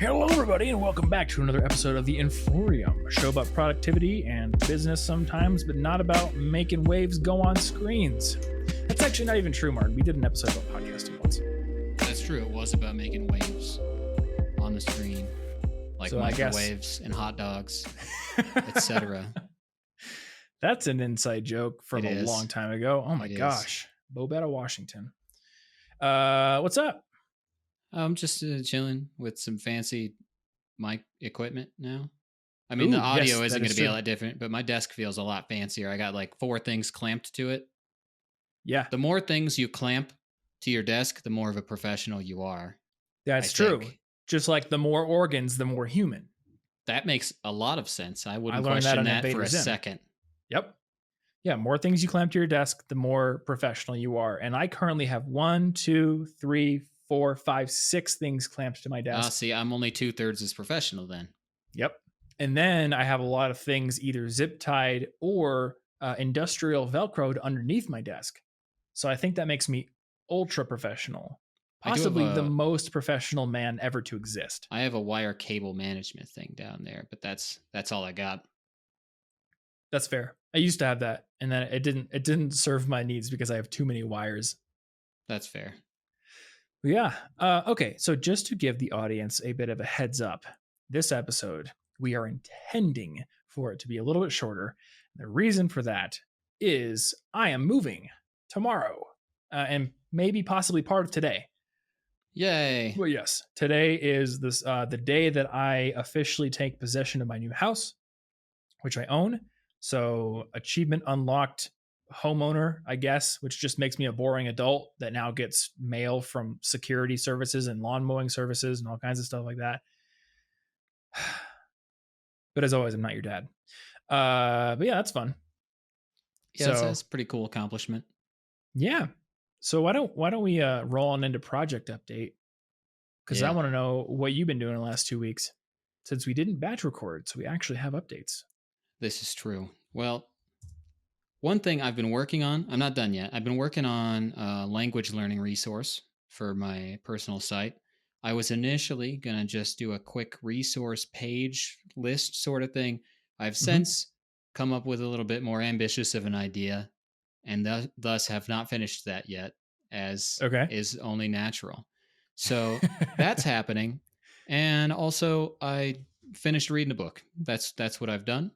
Hello, everybody, and welcome back to another episode of the Inforium, a show about productivity and business sometimes, but not about making waves go on screens. That's actually not even true, Martin. We did an episode about podcasting once. That's true. It was about making waves on the screen, like so microwaves and hot dogs, etc. That's an inside joke from a long time ago. Oh my gosh. Bobetta, Washington. What's up? I'm just chilling with some fancy mic equipment now. I mean, the audio isn't going to be a lot different, but my desk feels a lot fancier. I got like 4 things clamped to it. Yeah. The more things you clamp to your desk, the more of a professional you are. That's true. Just like the more organs, the more human. That makes a lot of sense. I wouldn't question that for a second. Yep. Yeah, more things you clamp to your desk, the more professional you are. And I currently have 1, 2, 3, 4, 5, 6 things clamped to my desk. See, I'm only 2/3 as professional then. Yep. And then I have a lot of things either zip tied or industrial Velcroed underneath my desk. So I think that makes me ultra professional. Possibly the most professional man ever to exist. I have a wire cable management thing down there, but that's all I got. That's fair. I used to have that, and then it didn't serve my needs because I have too many wires. That's fair. Yeah. Okay. So just to give the audience a bit of a heads up, this episode, we are intending for it to be a little bit shorter. The reason for that is I am moving tomorrow and maybe possibly part of today. Yay. Well, yes. Today is the day that I officially take possession of my new house, which I own. So achievement unlocked homeowner, I guess, which just makes me a boring adult that now gets mail from security services and lawn mowing services and all kinds of stuff like that. But as always, I'm not your dad. But yeah, that's fun. Yeah, that's a pretty cool accomplishment. Yeah. So why don't we roll on into project update? Because I want to know what you've been doing in the last 2 weeks since we didn't batch record. So we actually have updates. This is true. Well, one thing I've been working on, I'm not done yet. I've been working on a language learning resource for my personal site. I was initially going to just do a quick resource page list sort of thing. I've since come up with a little bit more ambitious of an idea and thus have not finished that yet, as is only natural. So that's happening. And also I finished reading a book. That's what I've done.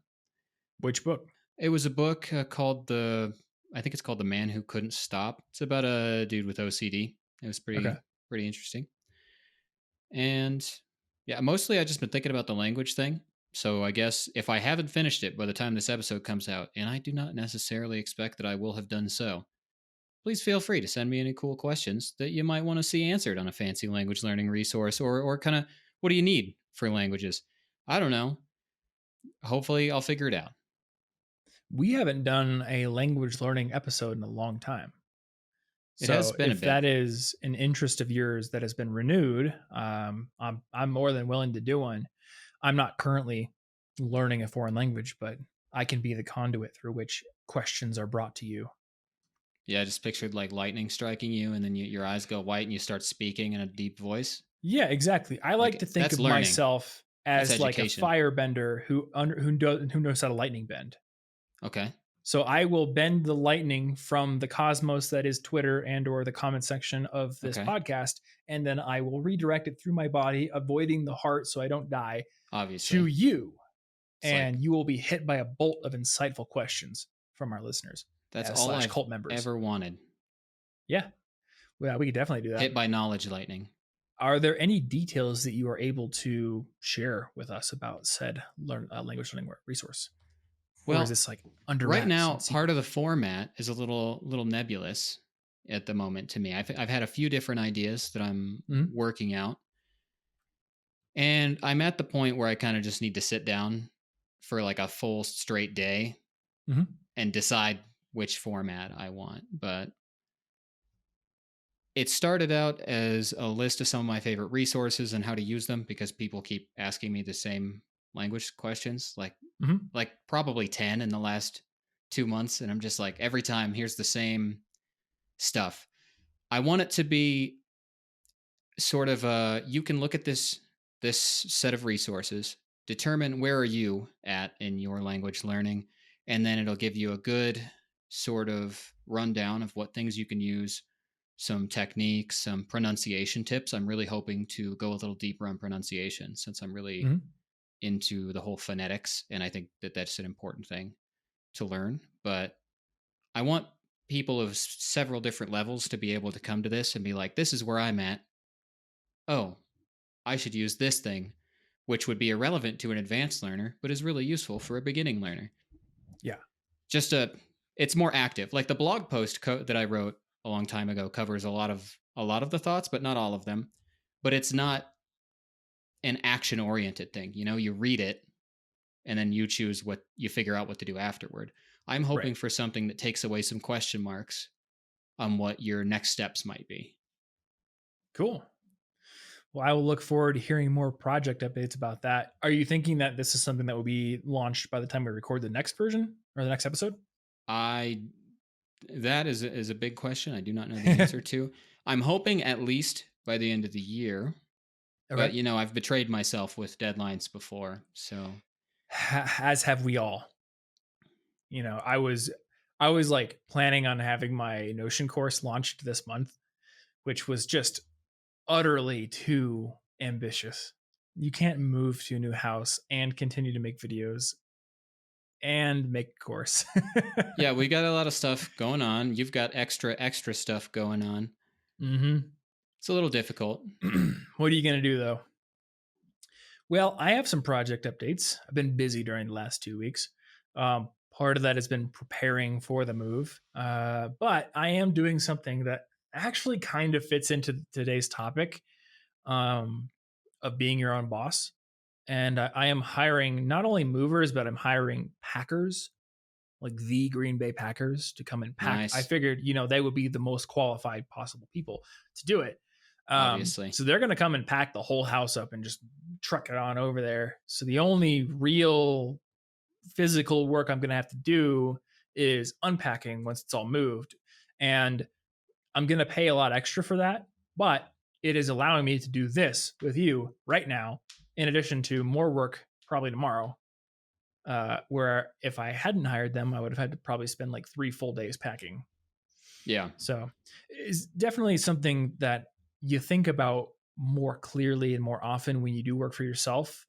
Which book? It was a book called I think it's called The Man Who Couldn't Stop. It's about a dude with OCD. It was pretty interesting. And yeah, mostly I've just been thinking about the language thing. So I guess if I haven't finished it by the time this episode comes out, and I do not necessarily expect that I will have done so, please feel free to send me any cool questions that you might want to see answered on a fancy language learning resource, or kind of, what do you need for languages? I don't know. Hopefully I'll figure it out. We haven't done a language learning episode in a long time. It has been if that is an interest of yours that has been renewed, I'm more than willing to do one. I'm not currently learning a foreign language, but I can be the conduit through which questions are brought to you. Yeah, I just pictured like lightning striking you, and then your eyes go white and you start speaking in a deep voice. Yeah, exactly. I like to think of myself as like a firebender who knows how to lightning bend. Okay. So I will bend the lightning from the cosmos that is Twitter and or the comment section of this podcast, and then I will redirect it through my body, avoiding the heart so I don't die, obviously, to you. And you will be hit by a bolt of insightful questions from our listeners. That's all I've cult members ever wanted. Yeah. Well, we could definitely do that. Hit by knowledge lightning. Are there any details that you are able to share with us about said language learning resource? Well, or is this like under right now, part of the format is a little nebulous at the moment to me. I've had a few different ideas that I'm working out, and I'm at the point where I kind of just need to sit down for like a full straight day and decide which format I want. But it started out as a list of some of my favorite resources and how to use them, because people keep asking me the same language questions, like probably 10 in the last 2 months. And I'm just like, every time here's the same stuff. I want it to be sort of you can look at this this set of resources, determine where are you at in your language learning, and then it'll give you a good sort of rundown of what things you can use, some techniques, some pronunciation tips. I'm really hoping to go a little deeper on pronunciation since I'm really Mhm. into the whole phonetics, and I think that that's an important thing to learn. But I want people of several different levels to be able to come to this and be like, this is where I'm at. Oh, I should use this thing, which would be irrelevant to an advanced learner, but is really useful for a beginning learner. Yeah. Just it's more active. Like the blog post that I wrote a long time ago covers a lot of the thoughts, but not all of them. But it's not an action oriented thing. You read it and then you choose what you figure out what to do afterward. I'm Right. hoping for something that takes away some question marks on what your next steps might be. Cool. Well, I will look forward to hearing more project updates about that. Are you thinking that this is something that will be launched by the time we record the next version or the next episode? I That is a big question. I do not know the answer to. I'm hoping at least by the end of the year, but Okay. I've betrayed myself with deadlines before, so As have we all. I was like planning on having my Notion course launched this month, which was just utterly too ambitious. You can't move to a new house and continue to make videos and make a course. yeah, we got a lot of stuff going on. You've got extra stuff going on. hmm It's a little difficult. What are you going to do though? Well, I have some project updates. I've been busy during the last 2 weeks. Part of that has been preparing for the move, but I am doing something that actually kind of fits into today's topic um, of being your own boss. And I am hiring not only movers, but I'm hiring packers, like the Green Bay Packers, to come and pack. I Nice, figured, they would be the most qualified possible people to do it. obviously. So they're going to come and pack the whole house up and just truck it on over there. So the only real physical work I'm going to have to do is unpacking once it's all moved. And I'm going to pay a lot extra for that, but it is allowing me to do this with you right now, in addition to more work probably tomorrow. Where if I hadn't hired them, I would have had to probably spend like 3 full days packing. Yeah. So it's definitely something that you think about more clearly and more often when you do work for yourself,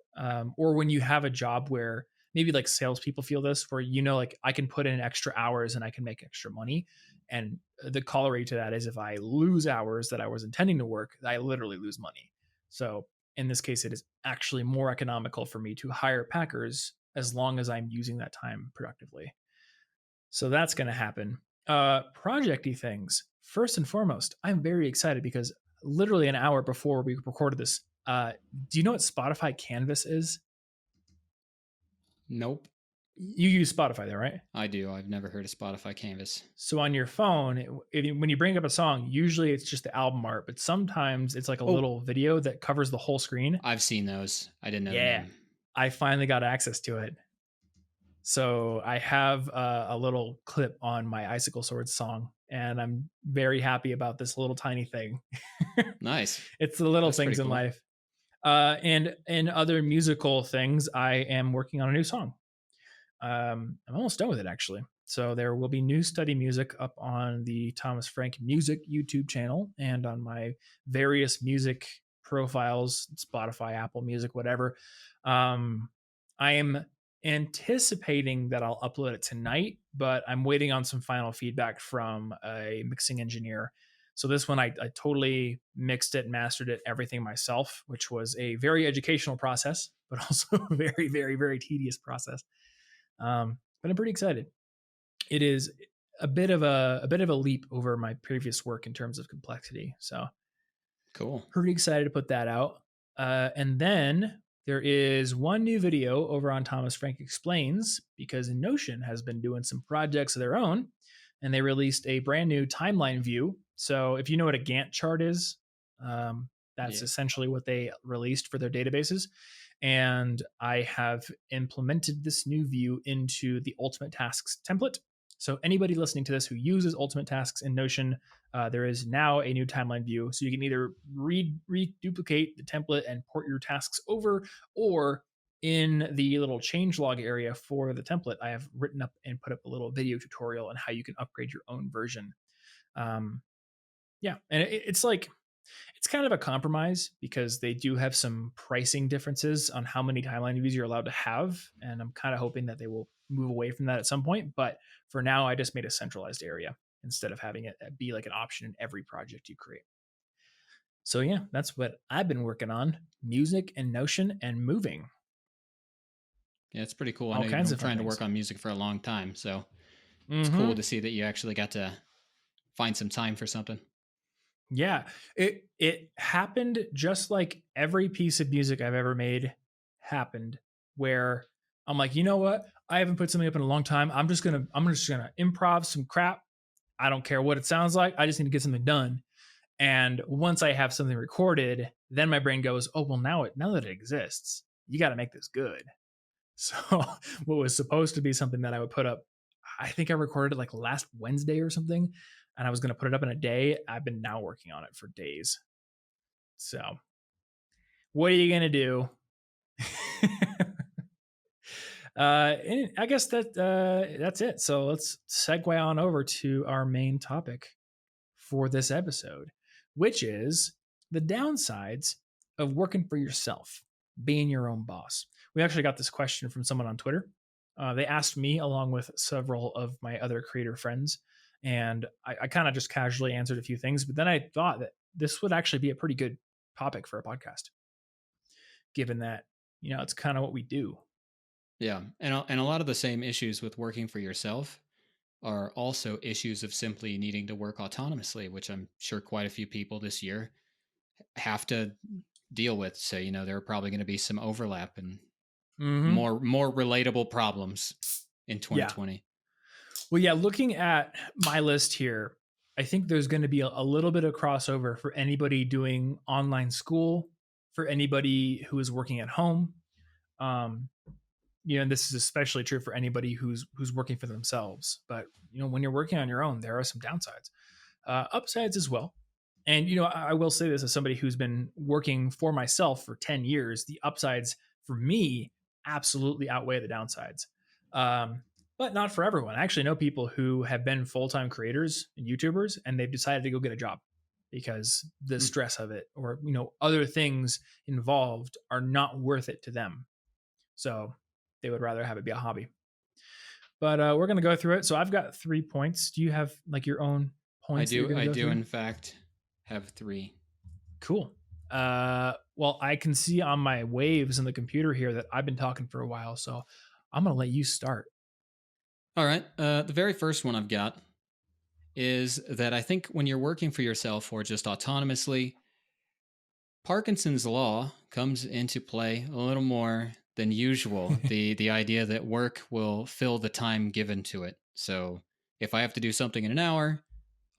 or when you have a job where maybe like salespeople feel this, where like I can put in extra hours and I can make extra money. And the corollary to that is if I lose hours that I was intending to work, I literally lose money. So in this case, it is actually more economical for me to hire packers as long as I'm using that time productively. So that's going to happen. Projecty things. First and foremost, I'm very excited because literally an hour before we recorded this, do you know what Spotify Canvas is? Nope. You use Spotify there, right? I do. I've never heard of Spotify Canvas. So on your phone, when you bring up a song, usually it's just the album art, but sometimes it's like a Oh, little video that covers the whole screen. I've seen those. I didn't know the Yeah, name. I finally got access to it. So I have a little clip on my Icicle Swords song, and I'm very happy about this little tiny thing. Nice. It's the little That's pretty things in cool. life. And in other musical things, I am working on a new song. I'm almost done with it actually. So there will be new study music up on the Thomas Frank Music YouTube channel and on my various music profiles, Spotify, Apple Music, whatever. I am anticipating that I'll upload it tonight, but I'm waiting on some final feedback from a mixing engineer. So this one, I totally mixed it, mastered it, everything myself, which was a very educational process, but also a very, very, very tedious process. But I'm pretty excited. It is a bit of a leap over my previous work in terms of complexity. So Cool. pretty excited to put that out. And then there is one new video over on Thomas Frank Explains because Notion has been doing some projects of their own, and they released a brand new timeline view. So if you know what a Gantt chart is, that's Yeah. essentially what they released for their databases. And I have implemented this new view into the Ultimate Tasks template. So anybody listening to this who uses Ultimate Tasks in Notion, there is now a new timeline view. So you can either reduplicate the template and port your tasks over, or in the little changelog area for the template, I have written up and put up a little video tutorial on how you can upgrade your own version. Um, yeah, and it's like it's kind of a compromise because they do have some pricing differences on how many timeline views you're allowed to have, and I'm kind of hoping that they will move away from that at some point. But for now, I just made a centralized area instead of having it be like an option in every project you create. So yeah, that's what I've been working on: music and Notion and moving. Yeah, it's pretty cool. I All know you've kinds been of fun trying to things. work on music for a long time, so it's cool Mm-hmm. to see that you actually got to find some time for something. Yeah, it happened just like every piece of music I've ever made happened, where I'm like, you know what? I haven't put something up in a long time. I'm just gonna improv some crap. I don't care what it sounds like. I just need to get something done. And once I have something recorded, then my brain goes, oh well, now that it exists, you got to make this good. So what was supposed to be something that I would put up, I think I recorded it like last Wednesday or something, and I was going to put it up in a day. I've been now working on it for days. So what are you going to do? And I guess that's it. So let's segue on over to our main topic for this episode, which is the downsides of working for yourself, being your own boss. We actually got this question from someone on Twitter. They asked me along with several of my other creator friends, and I kind of just casually answered a few things. But then I thought that this would actually be a pretty good topic for a podcast, given that it's kind of what we do. Yeah, and a lot of the same issues with working for yourself are also issues of simply needing to work autonomously, which I'm sure quite a few people this year have to deal with. So, there are probably going to be some overlap and Mm-hmm. more relatable problems in Yeah. 2020. Well, yeah, looking at my list here, I think there's going to be a little bit of crossover for anybody doing online school, for anybody who is working at home. Um, and this is especially true for anybody who's working for themselves. But when you're working on your own, there are some downsides, upsides as well. And I will say this as somebody who's been working for myself for 10 years, the upsides for me absolutely outweigh the downsides. Um, but not for everyone. I actually know people who have been full-time creators and YouTubers, and they've decided to go get a job because the Mm. stress of it, or other things involved, are not worth it to them. So they would rather have it be a hobby. But we're going to go through it. So I've got 3 points. Do you have like your own I points that you're do going to I go do through? in fact have 3. Cool. Well, I can see on my waves in the computer here that I've been talking for a while, so I'm gonna let you start. All right. The very first one I've got is that I think when you're working for yourself or just autonomously, Parkinson's law comes into play a little more than usual. The idea that work will fill the time given to it. So if I have to do something in an hour,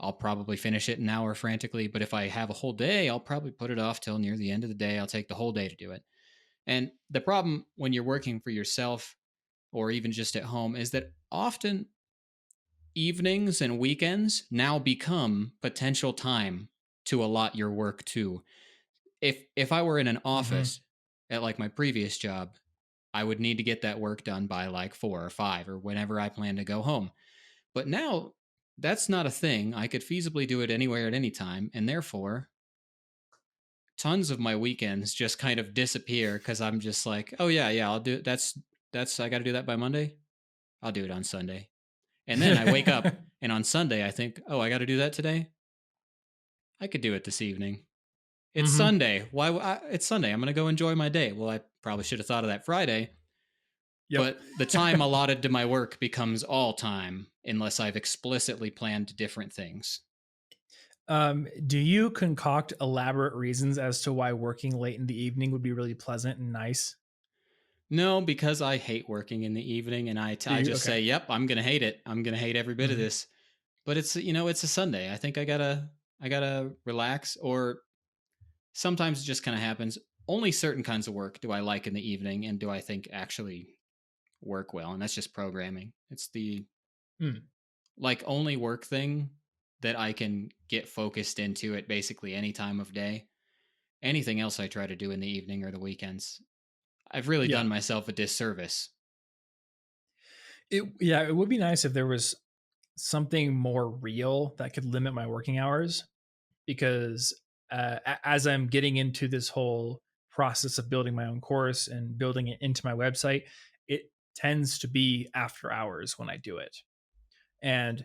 I'll probably finish it in an hour frantically. But if I have a whole day, I'll probably put it off till near the end of the day. I'll take the whole day to do it. And the problem when you're working for yourself or even just at home is that often evenings and weekends now become potential time to allot your work to. If I were in an Mm-hmm. office at like my previous job, I would need to get that work done by like 4 or 5 or whenever I plan to go home. But now that's not a thing. I could feasibly do it anywhere at any time, and therefore tons of my weekends just kind of disappear cuz I'm just like, "Oh yeah, I'll do it. That's I got to do that by Monday. I'll do it on Sunday." And then I wake up and on Sunday I think, "Oh, I got to do that today. I could do it this evening." It's Mm-hmm. Sunday. It's Sunday. I'm going to go enjoy my day. Well, I probably should have thought of that Friday, Yep. but the time allotted to my work becomes all time unless I've explicitly planned different things. Do you concoct elaborate reasons as to why working late in the evening would be really pleasant and nice? No, because I hate working in the evening and Do I you? just Okay. say, "Yep, I'm going to hate it. I'm going to hate every bit of Mm-hmm. this." But it's a Sunday. I think I got to relax, or sometimes it just kind of happens. Only certain kinds of work do I like in the evening and do I think actually work well, and that's just programming. It's the Mm. like only work thing that I can get focused into at basically any time of day. Anything else I try to do in the evening or the weekends, I've really Yeah. done myself a disservice. It would be nice if there was something more real that could limit my working hours because as I'm getting into this whole process of building my own course and building it into my website, it tends to be after hours when I do it. And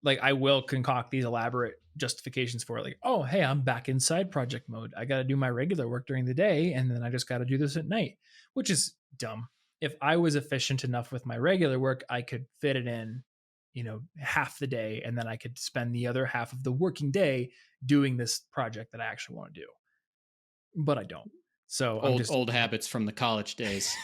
like I will concoct these elaborate justifications for it, like, oh, hey, I'm back in side project mode. I got to do my regular work during the day and then I just got to do this at night, which is dumb. If I was efficient enough with my regular work, I could fit it in, half the day and then I could spend the other half of the working day doing this project that I actually want to do. But I don't. So I'm Old just, old habits from the college days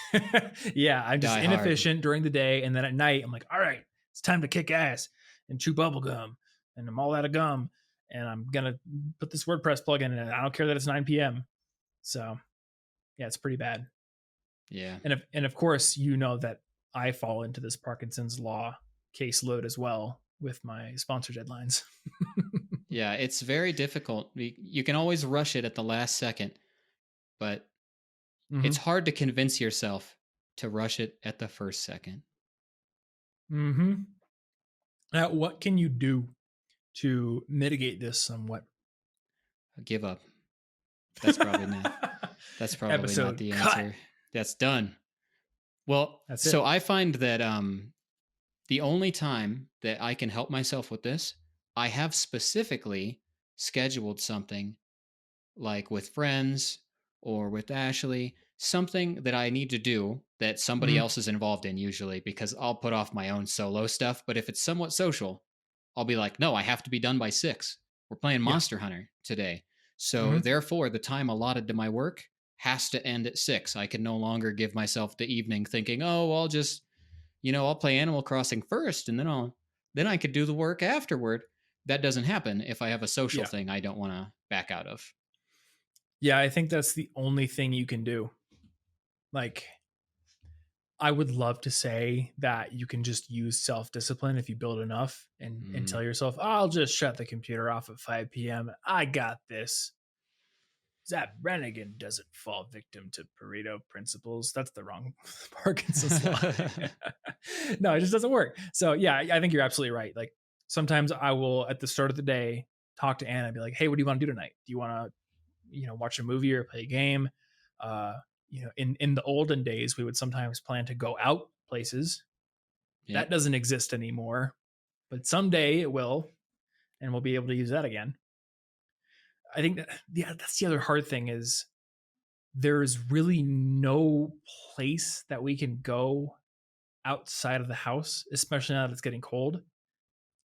yeah, I'm just die hard. inefficient during the day. And then at night, I'm like, all right, it's time to kick ass and chew bubble gum. And I'm all out of gum. And I'm going to put this WordPress plugin in it. I don't care that it's 9 p.m. So yeah, it's pretty bad. Yeah. And of course, you know that I fall into this Parkinson's law caseload as well with my sponsor deadlines. Yeah, it's very difficult. You can always rush it at the last second, but it's Mm-hmm. hard to convince yourself to rush it at the first second. Mm-hmm. Now, what can you do to mitigate this somewhat? Give up. That's probably not. That's probably not Episode the cut. answer. That's done. Well, That's so it. I find that the only time that I can help myself with this, I have specifically scheduled something like with friends or with Ashley, something that I need to do that somebody Mm-hmm. else is involved in usually because I'll put off my own solo stuff. But if it's somewhat social, I'll be like, no, I have to be done by 6. We're playing Yeah. Monster Hunter today. So Mm-hmm. therefore, the time allotted to my work has to end at 6. I can no longer give myself the evening thinking, oh, I'll just, I'll play Animal Crossing first and then I could do the work afterward. That doesn't happen if I have a social Yeah. thing I don't want to back out of. Yeah, I think that's the only thing you can do. Like, I would love to say that you can just use self discipline if you build enough and Mm, tell yourself, I'll just shut the computer off at 5 p.m. I got this. Zap Brannigan doesn't fall victim to Pareto principles. That's the wrong Parkinson's law. No, it just doesn't work. So, yeah, I think you're absolutely right. Like, sometimes I will, at the start of the day, talk to Anna and be like, hey, what do you want to do tonight? Do you want to watch a movie or play a game? uh in the olden days we would sometimes plan to go out places. That yep. doesn't exist anymore, but someday it will, and we'll be able to use that again. I think that, yeah, that's the other hard thing is there's really no place that we can go outside of the house, especially now that it's getting cold.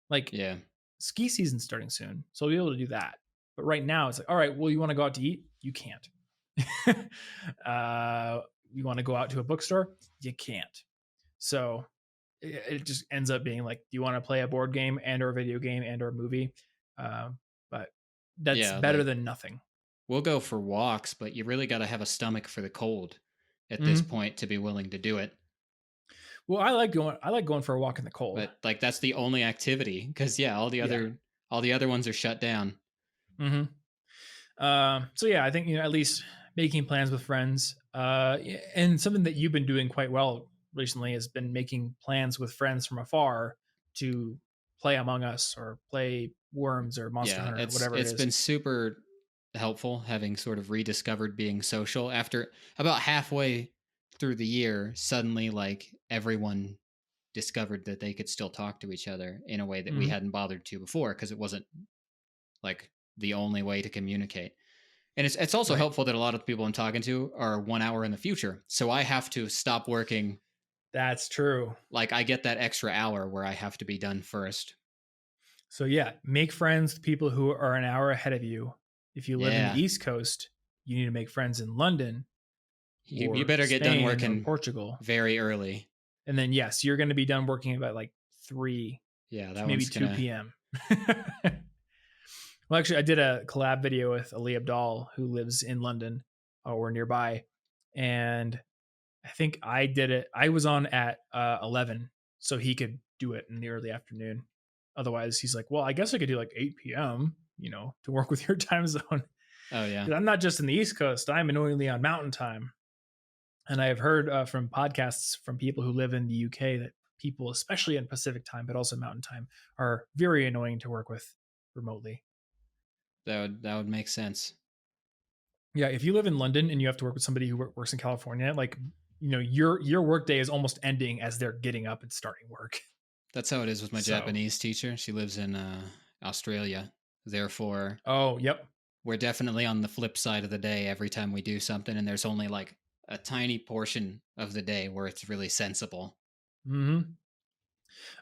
Like, Yeah. ski season's starting soon, so we'll be able to do that. But right now it's like, all right, well, you want to go out to eat? You can't. You want to go out to a bookstore? You can't. So it just ends up being like, do you want to play a board game and or a video game and or a movie? Uh, but that's Yeah. better Like than nothing. we'll go for walks, but you really got to have a stomach for the cold at this Mm-hmm. point to be willing to do it. Well, I like going for a walk in the cold. But like that's the only activity because yeah, Yeah. all the other ones are shut down. Mm-hmm. So yeah, I think at least making plans with friends, and something that you've been doing quite well recently has been making plans with friends from afar to play Among Us or play Worms or Monster Yeah, Hunter or whatever it it's is. been super helpful having sort of rediscovered being social after about halfway through the year. Suddenly, like everyone discovered that they could still talk to each other in a way that we Mm-hmm. hadn't bothered to before because it wasn't like the only way to communicate. And it's also Right. helpful that a lot of the people I'm talking to are 1 hour in the future. So I have to stop working. That's true. Like I get that extra hour where I have to be done first. So yeah, make friends with people who are an hour ahead of you. If you live in the Yeah. East Coast, you need to make friends in London You or better get done Spain or working Portugal. very early. And then yes, you're going to be done working about like 3 Yeah, to that maybe one's 2 gonna. p.m. Well, actually, I did a collab video with Ali Abdal, who lives in London or nearby, and I think I did it. I was on at 11, so he could do it in the early afternoon. Otherwise, he's like, well, I guess I could do like 8 p.m., to work with your time zone. Oh yeah. Because I'm not just in the East Coast, I'm annoyingly on Mountain Time. And I have heard from podcasts from people who live in the UK that people, especially in Pacific time, but also Mountain Time, are very annoying to work with remotely. That would make sense. Yeah, if you live in London and you have to work with somebody who works in California, like your work day is almost ending as they're getting up and starting work. That's how it is with my So, Japanese teacher. She lives in Australia. Therefore, oh, yep. we're definitely on the flip side of the day every time we do something, and there's only like a tiny portion of the day where it's really sensible. Mm-hmm.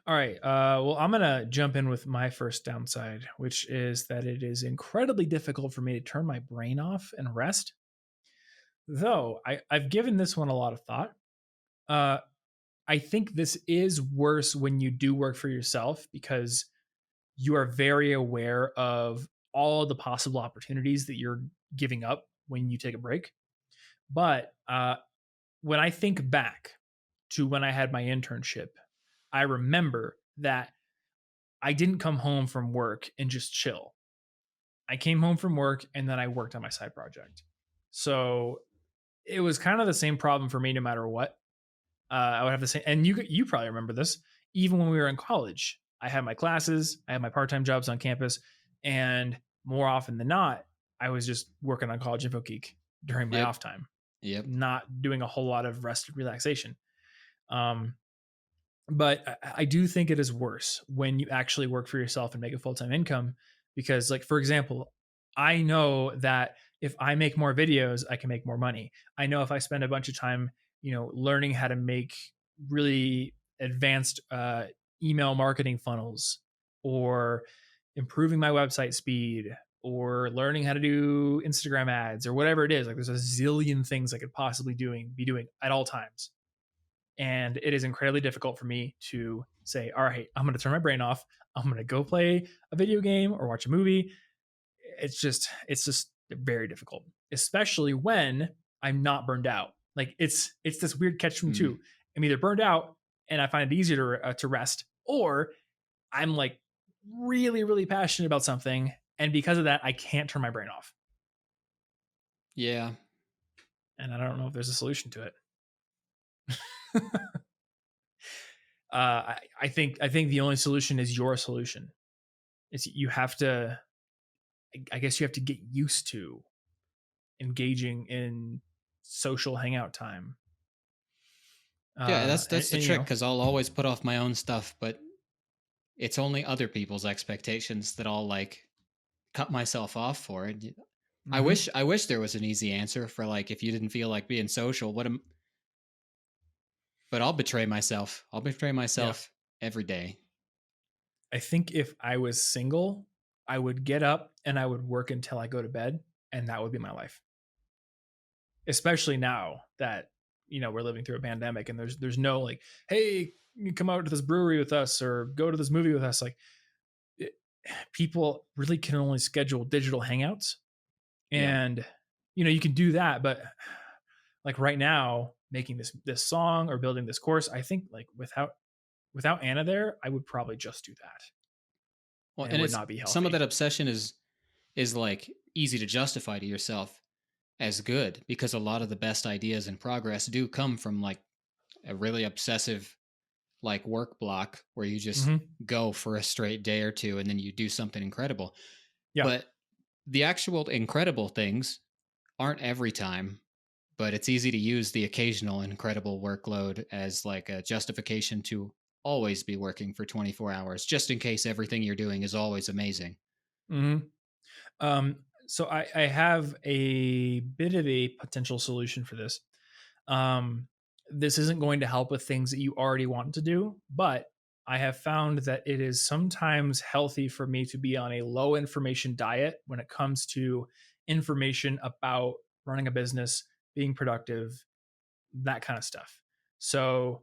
All right. Well, I'm gonna jump in with my first downside, which is that it is incredibly difficult for me to turn my brain off and rest. Though I've given this one a lot of thought. Uh, I think this is worse when you do work for yourself because you are very aware of all the possible opportunities that you're giving up when you take a break. But when I think back to when I had my internship, I remember that I didn't come home from work and just chill. I came home from work and then I worked on my side project. So it was kind of the same problem for me no matter what. I would have the same, and you probably remember this. Even when we were in college, I had my classes, I had my part time jobs on campus, and more often than not, I was just working on College Info Geek during my Yep. off time, Yep. not doing a whole lot of rest and relaxation. Um, but I do think it is worse when you actually work for yourself and make a full time income because, like, for example, I know that if I make more videos, I can make more money. I know if I spend a bunch of time, learning how to make really advanced email marketing funnels or improving my website speed or learning how to do Instagram ads or whatever it is, like there's a zillion things I could possibly be doing at all times, and it is incredibly difficult for me to say, all right, I'm going to turn my brain off, I'm going to go play a video game or watch a movie. It's just very difficult, especially when I'm not burned out. Like it's this weird catch from Mm. two. I'm either burned out and I find it easier to rest, or I'm like really really passionate about something, and because of that I can't turn my brain off, Yeah. and I don't know if there's a solution to it. I think the only solution is your solution. It's you have to. I guess you have to get used to engaging in social hangout time. Yeah, that's the And trick because I'll always put off my own stuff, but it's only other people's expectations that I'll like cut myself off for it. I mhm. wish I wish there was an easy answer for like if you didn't feel like being social, what am but I'll betray myself. I'll betray Yeah, myself every day. I think if I was single, I would get up and I would work until I go to bed, and that would be my life. Especially now that we're living through a pandemic, and there's no like, hey, you come out to this brewery with us or go to this movie with us. Like, it, people really can only schedule digital hangouts, Yep. and you can do that, but like right now making this song or building this course, I think like without Anna there, I would probably just do that, Well, and it and would it's not be some of healthy. that obsession is like easy to justify to yourself as good because a lot of the best ideas and progress do come from like a really obsessive like work block where you just Hmm. go for a straight day or two and then you do something incredible. Yeah. But the actual incredible things aren't every time, but it's easy to use the occasional incredible workload as like a justification to always be working for 24 hours just in case everything you're doing is always amazing. Hmm. So I have a bit of a potential solution for this. Um, this isn't going to help with things that you already want to do, but I have found that it is sometimes healthy for me to be on a low information diet when it comes to information about running a business, being productive, that kind of stuff. So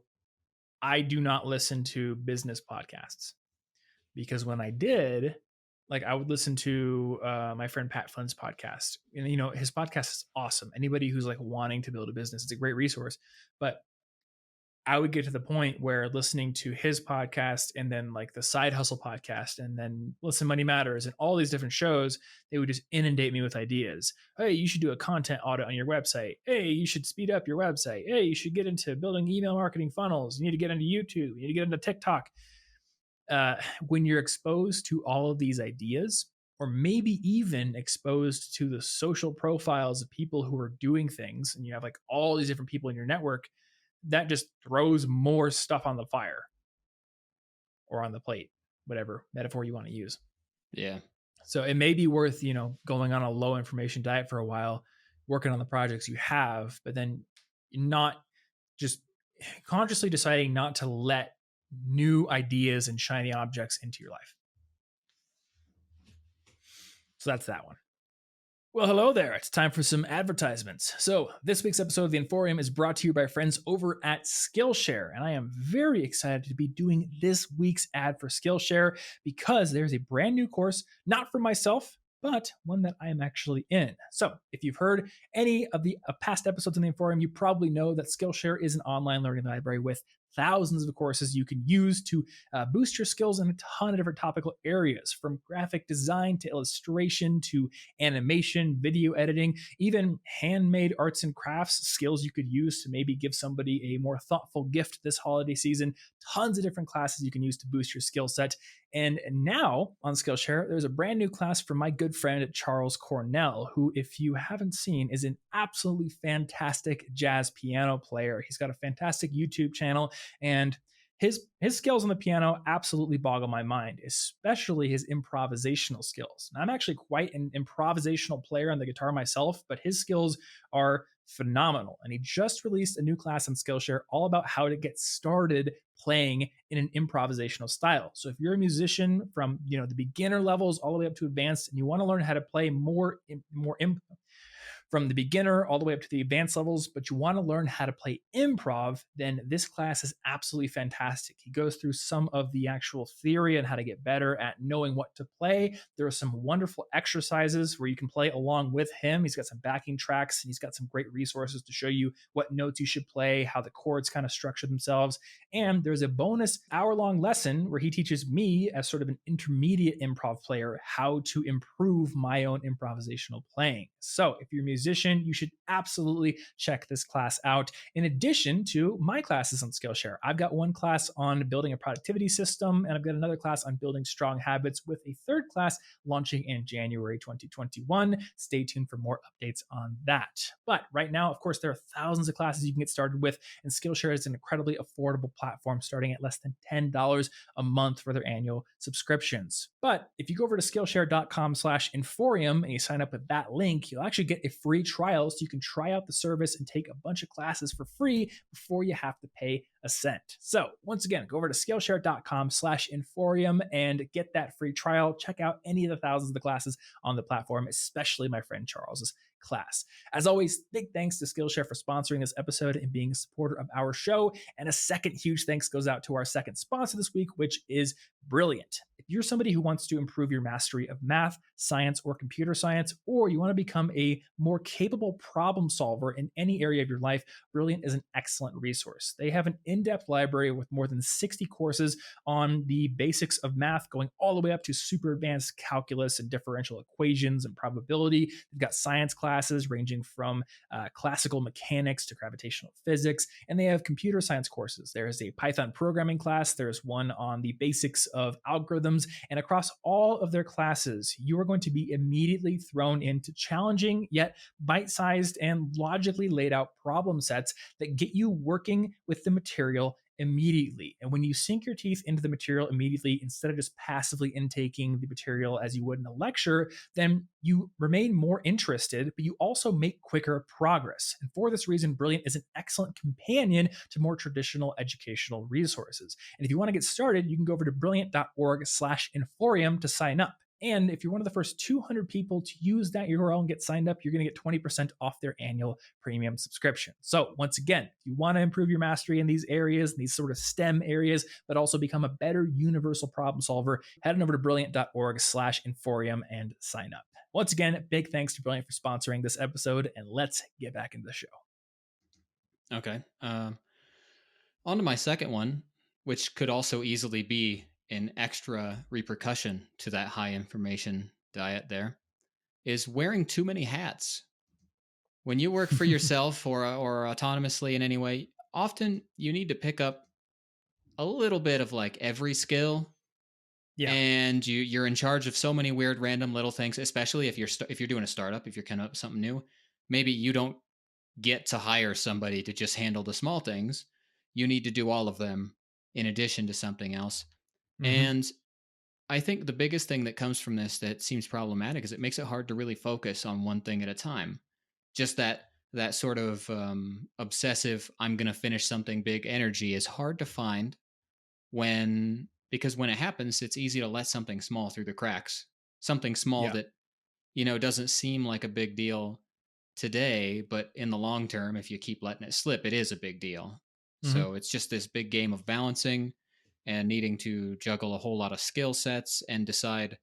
I do not listen to business podcasts because when I did, like I would listen to my friend Pat Flynn's podcast, and his podcast is awesome. Anybody who's like wanting to build a business, it's a great resource. But I would get to the point where listening to his podcast and then like the Side Hustle podcast and then Listen Money Matters and all these different shows, they would just inundate me with ideas. Hey, you should do a content audit on your website. Hey, you should speed up your website. Hey, you should get into building email marketing funnels. You need to get into YouTube. You need to get into TikTok. When you're exposed to all of these ideas, or maybe even exposed to the social profiles of people who are doing things, and you have like all these different people in your network, that just throws more stuff on the fire or on the plate, whatever metaphor you want to use. Yeah. So it may be worth, going on a low information diet for a while, working on the projects you have, but then not just consciously deciding not to let new ideas and shiny objects into your life. So that's that one. Well, hello there. It's time for some advertisements. So, this week's episode of the Inforium is brought to you by friends over at Skillshare. And I am very excited to be doing this week's ad for Skillshare because there's a brand new course, not for myself, but one that I am actually in. So, if you've heard any of the past episodes in the Inforium, you probably know that Skillshare is an online learning library with thousands of courses you can use to boost your skills in a ton of different topical areas, from graphic design to illustration to animation, video editing, even handmade arts and crafts, skills you could use to maybe give somebody a more thoughtful gift this holiday season. Tons of different classes you can use to boost your skill set. And now on Skillshare, there's a brand new class from my good friend Charles Cornell, who, if you haven't seen, is an absolutely fantastic jazz piano player. He's got a fantastic YouTube channel, and his skills on the piano absolutely boggle my mind, especially his improvisational skills. Now, I'm actually quite an improvisational player on the guitar myself, but his skills are phenomenal. And he just released a new class on Skillshare all about how to get started playing in an improvisational style. So if you're a musician from the beginner levels all the way up to advanced, and you want to learn how to play from the beginner all the way up to the advanced levels, but you want to learn how to play improv, then this class is absolutely fantastic. He goes through some of the actual theory and how to get better at knowing what to play. There are some wonderful exercises where you can play along with him. He's got some backing tracks and he's got some great resources to show you what notes you should play, how the chords kind of structure themselves. And there's a bonus hour-long lesson where he teaches me, as sort of an intermediate improv player, how to improve my own improvisational playing. So if you're a musician, you should absolutely check this class out. In addition to my classes on Skillshare, I've got one class on building a productivity system, and I've got another class on building strong habits, with a third class launching in January 2021. Stay tuned for more updates on that. But right now, of course, there are thousands of classes you can get started with, and Skillshare is an incredibly affordable platform starting at less than $10 a month for their annual subscriptions. But if you go over to Skillshare.com/Inforium and you sign up with that link, you'll actually get a free trial so you can try out the service and take a bunch of classes for free before you have to pay a cent. So once again, go over to Skillshare.com/Inforium and get that free trial. Check out any of the thousands of the classes on the platform, especially my friend Charles's class. As always, big thanks to Skillshare for sponsoring this episode and being a supporter of our show. And a second huge thanks goes out to our second sponsor this week, which is Brilliant. If you're somebody who wants to improve your mastery of math, science, or computer science, or you want to become a more capable problem solver in any area of your life, Brilliant is an excellent resource. They have an in-depth library with more than 60 courses on the basics of math, going all the way up to super advanced calculus and differential equations and probability. They've got science classes ranging from classical mechanics to gravitational physics, and they have computer science courses. There is a Python programming class. There's one on the basics of algorithms, and across all of their classes, you are going to be immediately thrown into challenging yet bite-sized and logically laid out problem sets that get you working with the material immediately. And when you sink your teeth into the material immediately, instead of just passively intaking the material as you would in a lecture, then you remain more interested, but you also make quicker progress. And for this reason, Brilliant is an excellent companion to more traditional educational resources. And if you want to get started, you can go over to brilliant.org/Inforium to sign up. And if you're one of the first 200 people to use that URL and get signed up, you're going to get 20% off their annual premium subscription. So once again, if you want to improve your mastery in these areas, these sort of STEM areas, but also become a better universal problem solver, head on over to brilliant.org/Inforium and sign up. Once again, big thanks to Brilliant for sponsoring this episode, and let's get back into the show. Okay. On to my second one, which could also easily be an extra repercussion to that high information diet there, is wearing too many hats. When you work for yourself or autonomously in any way, often you need to pick up a little bit of like every skill, Yeah. and you're in charge of so many weird random little things, especially if if you're doing a startup, if you're kind of something new. Maybe you don't get to hire somebody to just handle the small things. You need to do all of them in addition to something else. Hmm. And I think the biggest thing that comes from this that seems problematic is it makes it hard to really focus on one thing at a time. Just that sort of obsessive I'm going to finish something big energy is hard to find when because when it happens it's easy to let something small through the cracks. Something small Yeah. that doesn't seem like a big deal today, but in the long term, if you keep letting it slip, it is a big deal. Hmm. So it's just this big game of balancing and needing to juggle a whole lot of skill sets and decide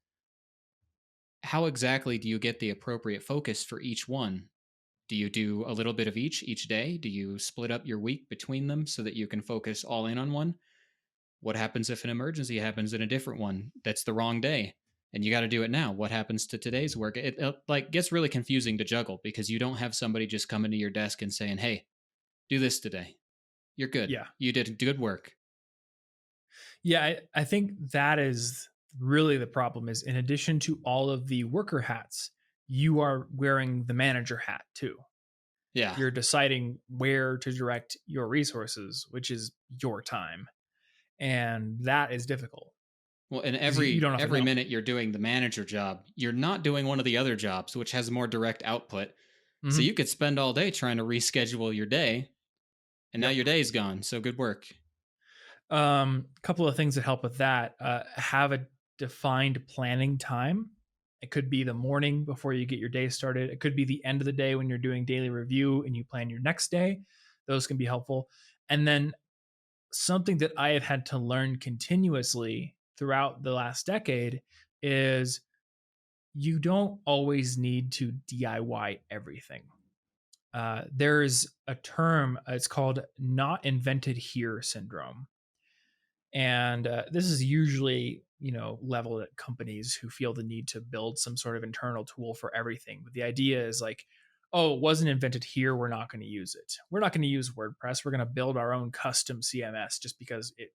how exactly do you get the appropriate focus for each one. Do you do a little bit of each day? Do you split up your week between them so that you can focus all in on one? What happens if an emergency happens in a different one that's the wrong day and you got to do it now? What happens to today's work? It like gets really confusing to juggle because you don't have somebody just coming to your desk and saying, "Hey, do this today. You're good. Yeah. You did good work." Yeah. I think that is really the problem is in addition to all of the worker hats, you are wearing the manager hat too. Yeah. You're deciding where to direct your resources, which is your time. And that is difficult Well, and because you don't often every know. minute you're doing the manager job, you're not doing one of the other jobs which has more direct output. So Hmm. you could spend all day trying to reschedule your day and now Yep. your day's gone. So good work. A couple of things that help with that: have a defined planning time. It could be the morning before you get your day started. It could be the end of the day when you're doing daily review and you plan your next day. Those can be helpful. And then something that I have had to learn continuously throughout the last decade is you don't always need to DIY everything. There's a term, it's called not invented here syndrome. And this is usually, leveled at companies who feel the need to build some sort of internal tool for everything. But the idea is like, oh, it wasn't invented here. We're not going to use it. We're not going to use WordPress. We're going to build our own custom CMS just because that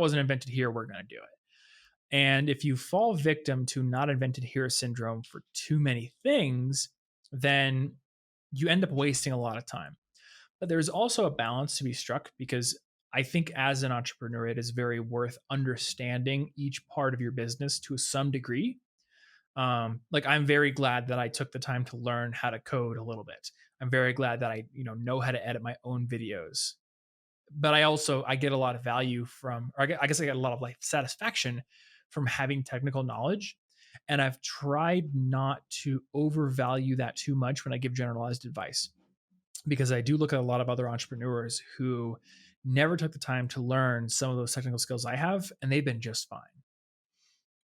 wasn't invented here. We're going to do it. And if you fall victim to not invented here syndrome for too many things, then you end up wasting a lot of time. But there's also a balance to be struck because I think as an entrepreneur, it is very worth understanding each part of your business to some degree. Like I'm very glad that I took the time to learn how to code a little bit. I'm very glad that I, know how to edit my own videos. But I get a lot of value from, or I guess I get a lot of like satisfaction from having technical knowledge. And I've tried not to overvalue that too much when I give generalized advice because I do look at a lot of other entrepreneurs who never took the time to learn some of those technical skills I have, and they've been just fine.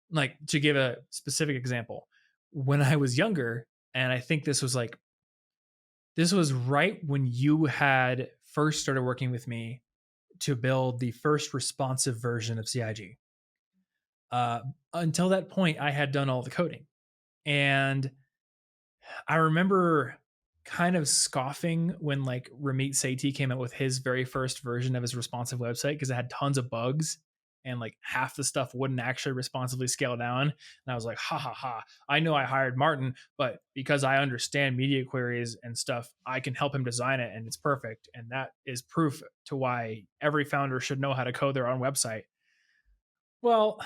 Like to give a specific example, when I was younger, and I think this was right when you had first started working with me to build the first responsive version of CIG. Uh, until that point, I had done all the coding. And I remember kind of scoffing when like Ramit Sethi came out with his very first version of his responsive website because it had tons of bugs and like half the stuff wouldn't actually responsively scale down. And I was like, ha ha ha. I know I hired Martin, but because I understand media queries and stuff, I can help him design it and it's perfect. And that is proof to why every founder should know how to code their own website. Well,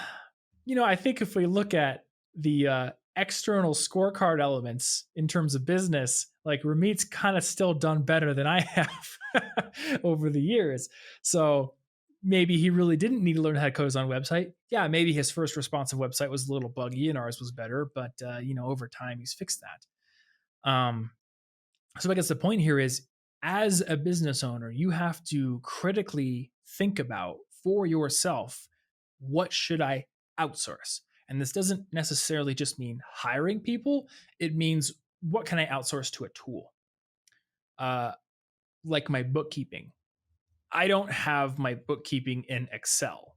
I think if we look at the external scorecard elements in terms of business, like Ramit's kind of still done better than I have over the years. So maybe he really didn't need to learn how to code his own website. Yeah, maybe his first responsive website was a little buggy and ours was better, but over time he's fixed that. So I guess the point here is, as a business owner, you have to critically think about for yourself, what should I outsource? And this doesn't necessarily just mean hiring people. It means, what can I outsource to a tool? Uh, like my bookkeeping. I don't have my bookkeeping in Excel.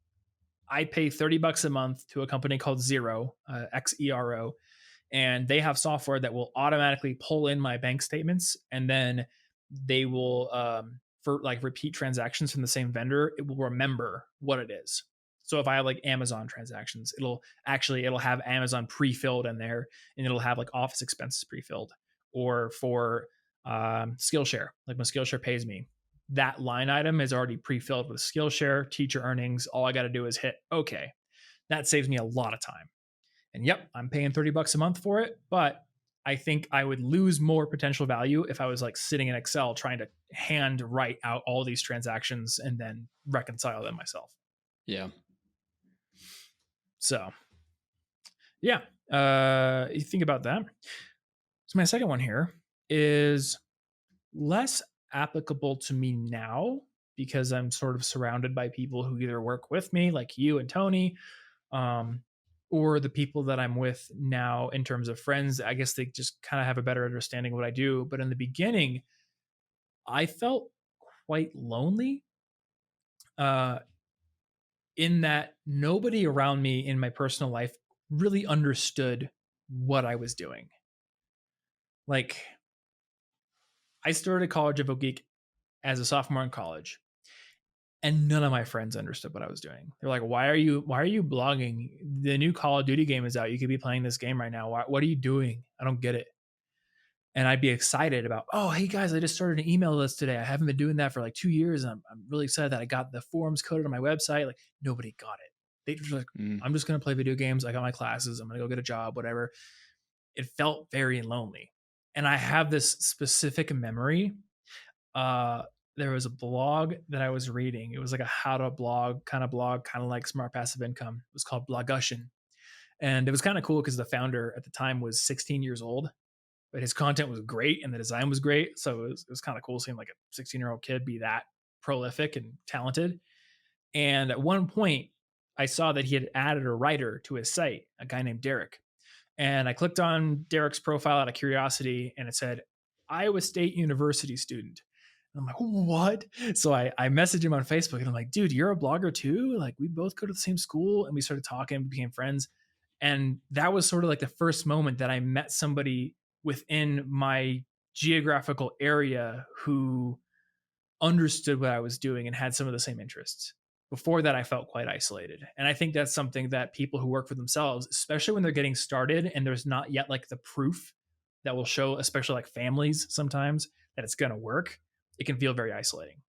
I pay $30 a month to a company called Xero, Xero, and they have software that will automatically pull in my bank statements, and then they will for like repeat transactions from the same vendor, it will remember what it is. So if I have like Amazon transactions, it'll have Amazon pre-filled in there, and it'll have like office expenses pre-filled. Or for Skillshare, like when Skillshare pays me, that line item is already pre-filled with Skillshare teacher earnings. All I got to do is hit okay. That saves me a lot of time. And yep, I'm paying $30 a month for it, but I think I would lose more potential value if I was like sitting in Excel trying to hand write out all these transactions and then reconcile them myself. Yeah. So, yeah, you think about that. So, my second one here is less applicable to me now because I'm sort of surrounded by people who either work with me, like you and Tony, um, or the people that I'm with now in terms of friends. I guess they just kind of have a better understanding of what I do. But in the beginning, I felt quite lonely uh, in that nobody around me in my personal life really understood what I was doing. Like, I started College of a Geek as a sophomore in college, and none of my friends understood what I was doing. They're like, why are you blogging? The new Call of Duty game is out. You could be playing this game right now. What are you doing? I don't get it." And I'd be excited about, "Oh, hey guys, I just started an email list today. I haven't been doing that for like 2 years. And I'm really excited that I got the forums coded on my website." Like, nobody got it. They just like, "I'm just going to play video games. I got my classes. I'm going to go get a job, whatever." It felt very lonely. And I have this specific memory. There was a blog that I was reading. It was like a how to blog, kind of like Smart Passive Income. It was called Blogushin. And it was kind of cool because the founder at the time was 16 years old, but his content was great and the design was great. So it was kind of cool seeing like a 16-year-old kid be that prolific and talented. And at one point, I saw that he had added a writer to his site, a guy named Derek. And I clicked on Derek's profile out of curiosity, and it said, Iowa State University student. And I'm like, what? So I messaged him on Facebook, and I'm like, dude, you're a blogger too? Like, we both go to the same school. And we started talking, became friends. And that was sort of like the first moment that I met somebody within my geographical area who understood what I was doing and had some of the same interests. Before that, I felt quite isolated. And I think that's something that people who work for themselves, especially when they're getting started and there's not yet like the proof that will show, especially like families sometimes, that it's going to work, it can feel very isolating.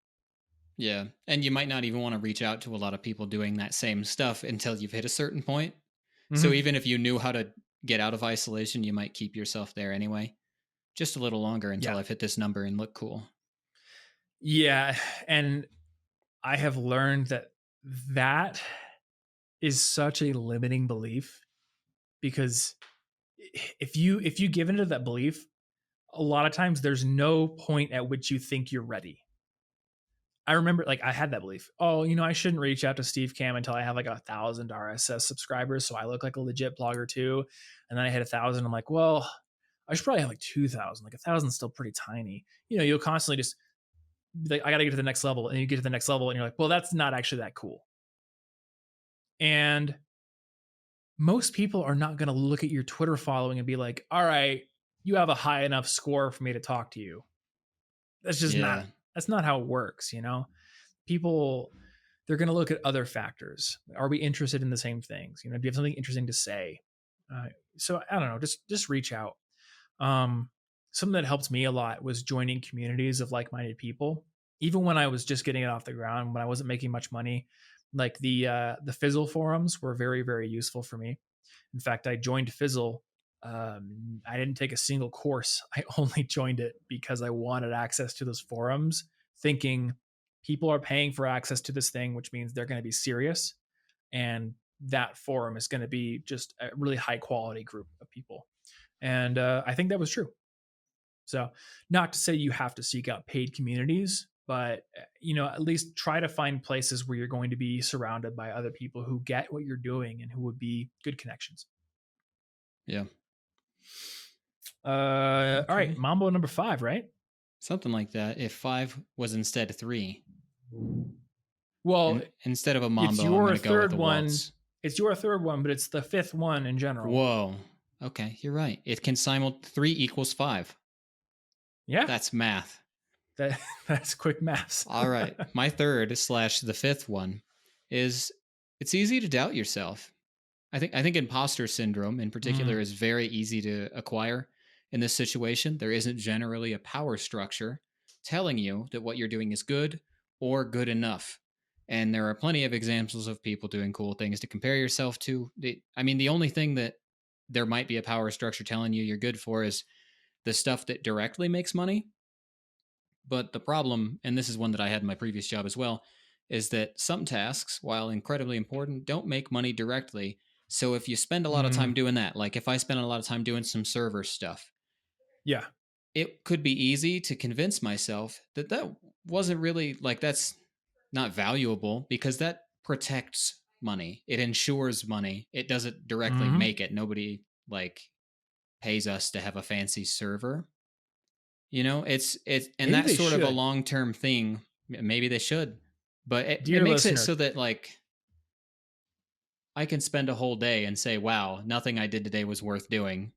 Yeah. And you might not even want to reach out to a lot of people doing that same stuff until you've hit a certain point. So Mm-hmm. even if you knew how to get out of isolation, you might keep yourself there anyway. Just a little longer until Yeah. I've hit this number and look cool. Yeah. And I have learned that that is such a limiting belief because if you give into that belief, a lot of times there's no point at which you think you're ready. I remember like I had that belief. Oh, I shouldn't reach out to Steve Cam until I have like 1,000 RSS subscribers, so I look like a legit blogger too. And then I hit 1,000. I'm like, well, I should probably have like 2,000. Like 1,000 is still pretty tiny. You'll constantly just be like, I got to get to the next level, and you get to the next level, and you're like, well, that's not actually that cool. And most people are not going to look at your Twitter following and be like, all right, you have a high enough score for me to talk to you. That's just not. Yeah. That's not how it works. People, they're going to look at other factors. Are we interested in the same things? Do you have something interesting to say? So I don't know. Just reach out. Um, Something that helped me a lot was joining communities of like-minded people. Even when I was just getting it off the ground, when I wasn't making much money, like the Fizzle forums were very, very useful for me. In fact, I joined Fizzle. I didn't take a single course. I only joined it because I wanted access to those forums, thinking people are paying for access to this thing, which means they're going to be serious. And that forum is going to be just a really high quality group of people. And I think that was true. So, not to say you have to seek out paid communities, but at least try to find places where you're going to be surrounded by other people who get what you're doing and who would be good connections. Yeah. All right, Okay. Mambo number 5, right? Something like that. If 5 was instead 3. Well, And instead of a it's mambo, I'm your going to go with third a one. waltz. It's your third one, but it's the fifth one in general. Whoa. Okay, you're right. It can 3 equals 5. Yeah, That's math. that's quick maths. All right. My third slash the fifth one is it's easy to doubt yourself. I think imposter syndrome in particular Mm, is very easy to acquire in this situation. There isn't generally a power structure telling you that what you're doing is good or good enough. And there are plenty of examples of people doing cool things to compare yourself to. The only thing that there might be a power structure telling you you're good for is the stuff that directly makes money. But the problem, and this is one that I had in my previous job as well, is that some tasks, while incredibly important, don't make money directly. So if you spend a lot of time mm, doing that, like if I spend a lot of time doing some server stuff, yeah. it could be easy to convince myself that that wasn't really like that's not valuable because that protects money. It ensures money. It doesn't directly Hmm. make it. Nobody like pays us to have a fancy server. It's and Maybe that's they sort of a should, long-term thing. Maybe they should, but it dear makes it listener. so that like I can spend a whole day and say, "Wow, nothing I did today was worth doing."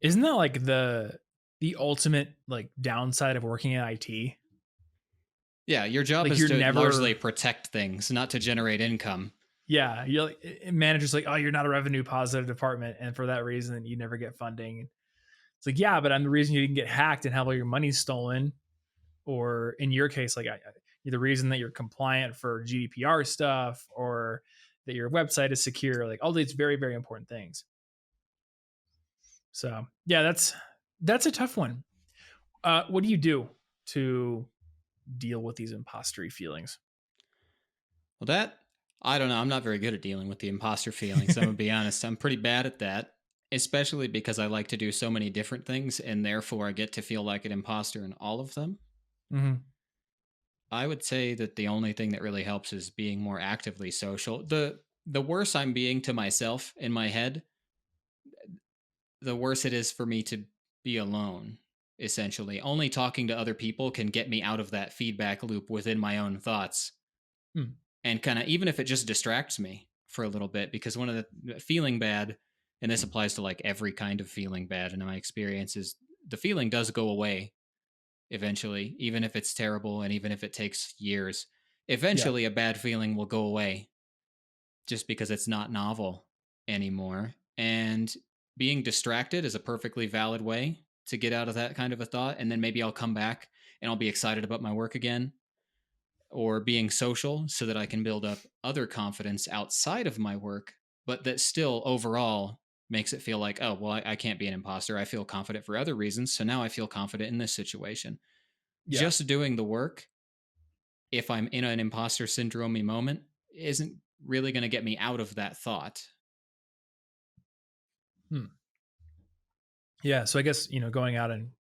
Isn't that like the ultimate like downside of working in IT? Yeah, your job Like is you're to largely never, protect things, not to generate income. yeah, you're like managers like, oh, you're not a revenue positive department, and for that reason, you never get funding. It's like, yeah, but I'm the reason you didn't get hacked and have all your money stolen, or in your case, like the reason that you're compliant for GDPR stuff, or that your website is secure, like all these very very important things. So yeah, that's a tough one. What do you do to deal with these impostery feelings? Well, that I don't know. I'm not very good at dealing with the imposter feelings. I'm gonna be honest. I'm pretty bad at that, especially because I like to do so many different things, and therefore I get to feel like an imposter in all of them. Mm-hmm. I would say that the only thing that really helps is being more actively social. The worse I'm being to myself in my head, the worse it is for me to be alone. Essentially, only talking to other people can get me out of that feedback loop within my own thoughts, Hmm. and kind of even if it just distracts me for a little bit, because one of the feeling bad, and this applies to like every kind of feeling bad in my experience, is the feeling does go away eventually, even if it's terrible and even if it takes years. Yeah. Eventually, a bad feeling will go away just because it's not novel anymore. And being distracted is a perfectly valid way to get out of that kind of a thought. And then maybe I'll come back and I'll be excited about my work again, or being social so that I can build up other confidence outside of my work, but that still overall makes it feel like, oh, well, I can't be an imposter. I feel confident for other reasons. So now I feel confident in this situation. Yeah. Just doing the work, if I'm in an imposter syndrome moment, isn't really going to get me out of that thought. Hmm. Yeah. So I guess, going out and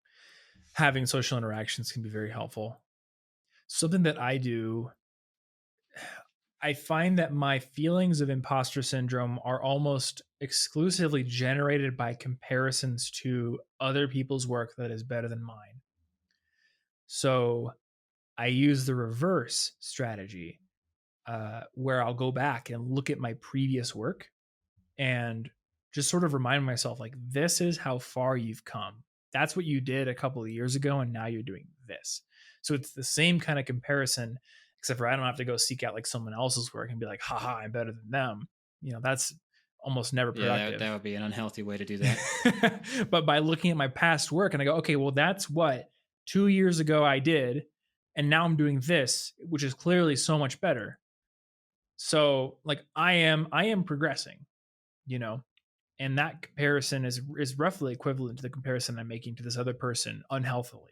having social interactions can be very helpful. Something that I do, I find that my feelings of imposter syndrome are almost exclusively generated by comparisons to other people's work that is better than mine. So I use the reverse strategy, where I'll go back and look at my previous work and just sort of remind myself, like, this is how far you've come. That's what you did a couple of years ago, and now you're doing this. So it's the same kind of comparison, except for I don't have to go seek out like someone else's work and be like, haha, I'm better than them. That's almost never Yeah, that productive. would be an unhealthy way to do that. But by looking at my past work and I go, okay, well, that's what 2 years ago I did. And now I'm doing this, which is clearly so much better. So like I am progressing, you know, and that comparison is roughly equivalent to the comparison I'm making to this other person unhealthily.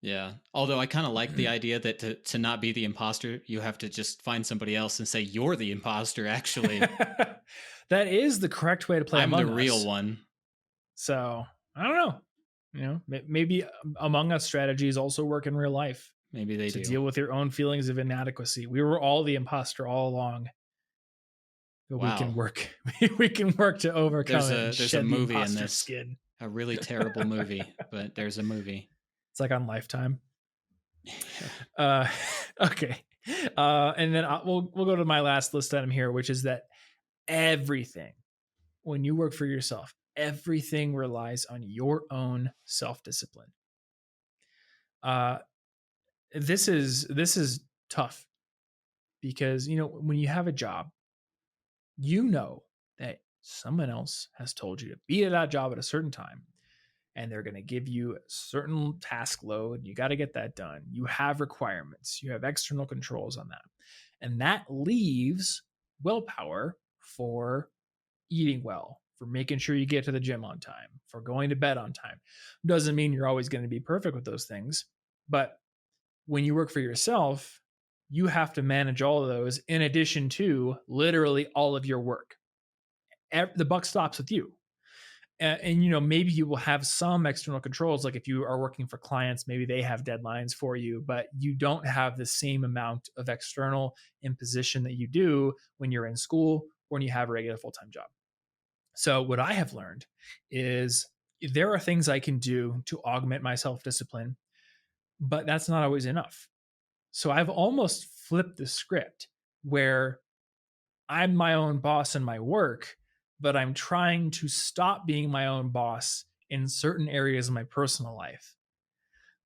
Yeah. Although I kind of like the idea that to not be the imposter, you have to just find somebody else and say, you're the imposter, actually. That is the correct way to play I'm the Among real Us. one. So I don't know. Maybe Among Us strategies also work in real life Maybe they to do. deal with your own feelings of inadequacy. We were all the imposter all along, but we can Wow. work. We can work to overcome it and There's a shed the movie in imposter this, skin. a really terrible movie, but there's a movie. It's like on Lifetime. Yeah. Uh, okay. And then we'll go to my last list item here, which is that everything, when you work for yourself, everything relies on your own self discipline. Uh, this is tough because when you have a job, you know that someone else has told you to be at that job at a certain time, and they're going to give you a certain task load. You got to get that done. You have requirements. You have external controls on that, and that leaves willpower for eating well, for making sure you get to the gym on time, for going to bed on time. Doesn't mean you're always going to be perfect with those things, but when you work for yourself, you have to manage all of those in addition to literally all of your work. The buck stops with you. And maybe you will have some external controls, like if you are working for clients, maybe they have deadlines for you, but you don't have the same amount of external imposition that you do when you're in school or when you have a regular full-time job. So what I have learned is there are things I can do to augment my self-discipline, but that's not always enough. So I've almost flipped the script where I'm my own boss in my work, but I'm trying to stop being my own boss in certain areas of my personal life.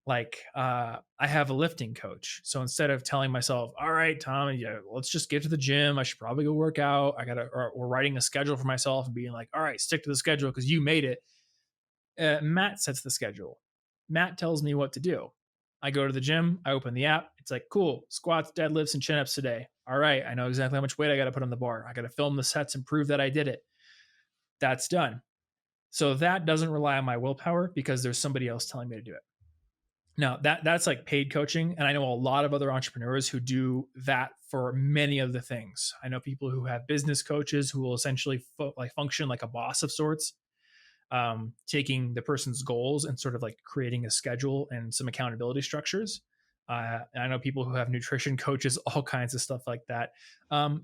Like I have a lifting coach. So instead of telling myself, all right, Tom, yeah, let's just get to the gym. I should probably go work out. Or writing a schedule for myself and being like, all right, stick to the schedule because you made it. Matt sets the schedule. Matt tells me what to do. I go to the gym. I open the app. It's like, cool, squats, deadlifts, and chin ups today. All right, I know exactly how much weight I got to put on the bar. I got to film the sets and prove that I did it. That's done. So that doesn't rely on my willpower because there's somebody else telling me to do it. Now that's like paid coaching, and I know a lot of other entrepreneurs who do that for many of the things. I know people who have business coaches who will essentially function like a boss of sorts, taking the person's goals and sort of like creating a schedule and some accountability structures. I know people who have nutrition coaches, all kinds of stuff like that.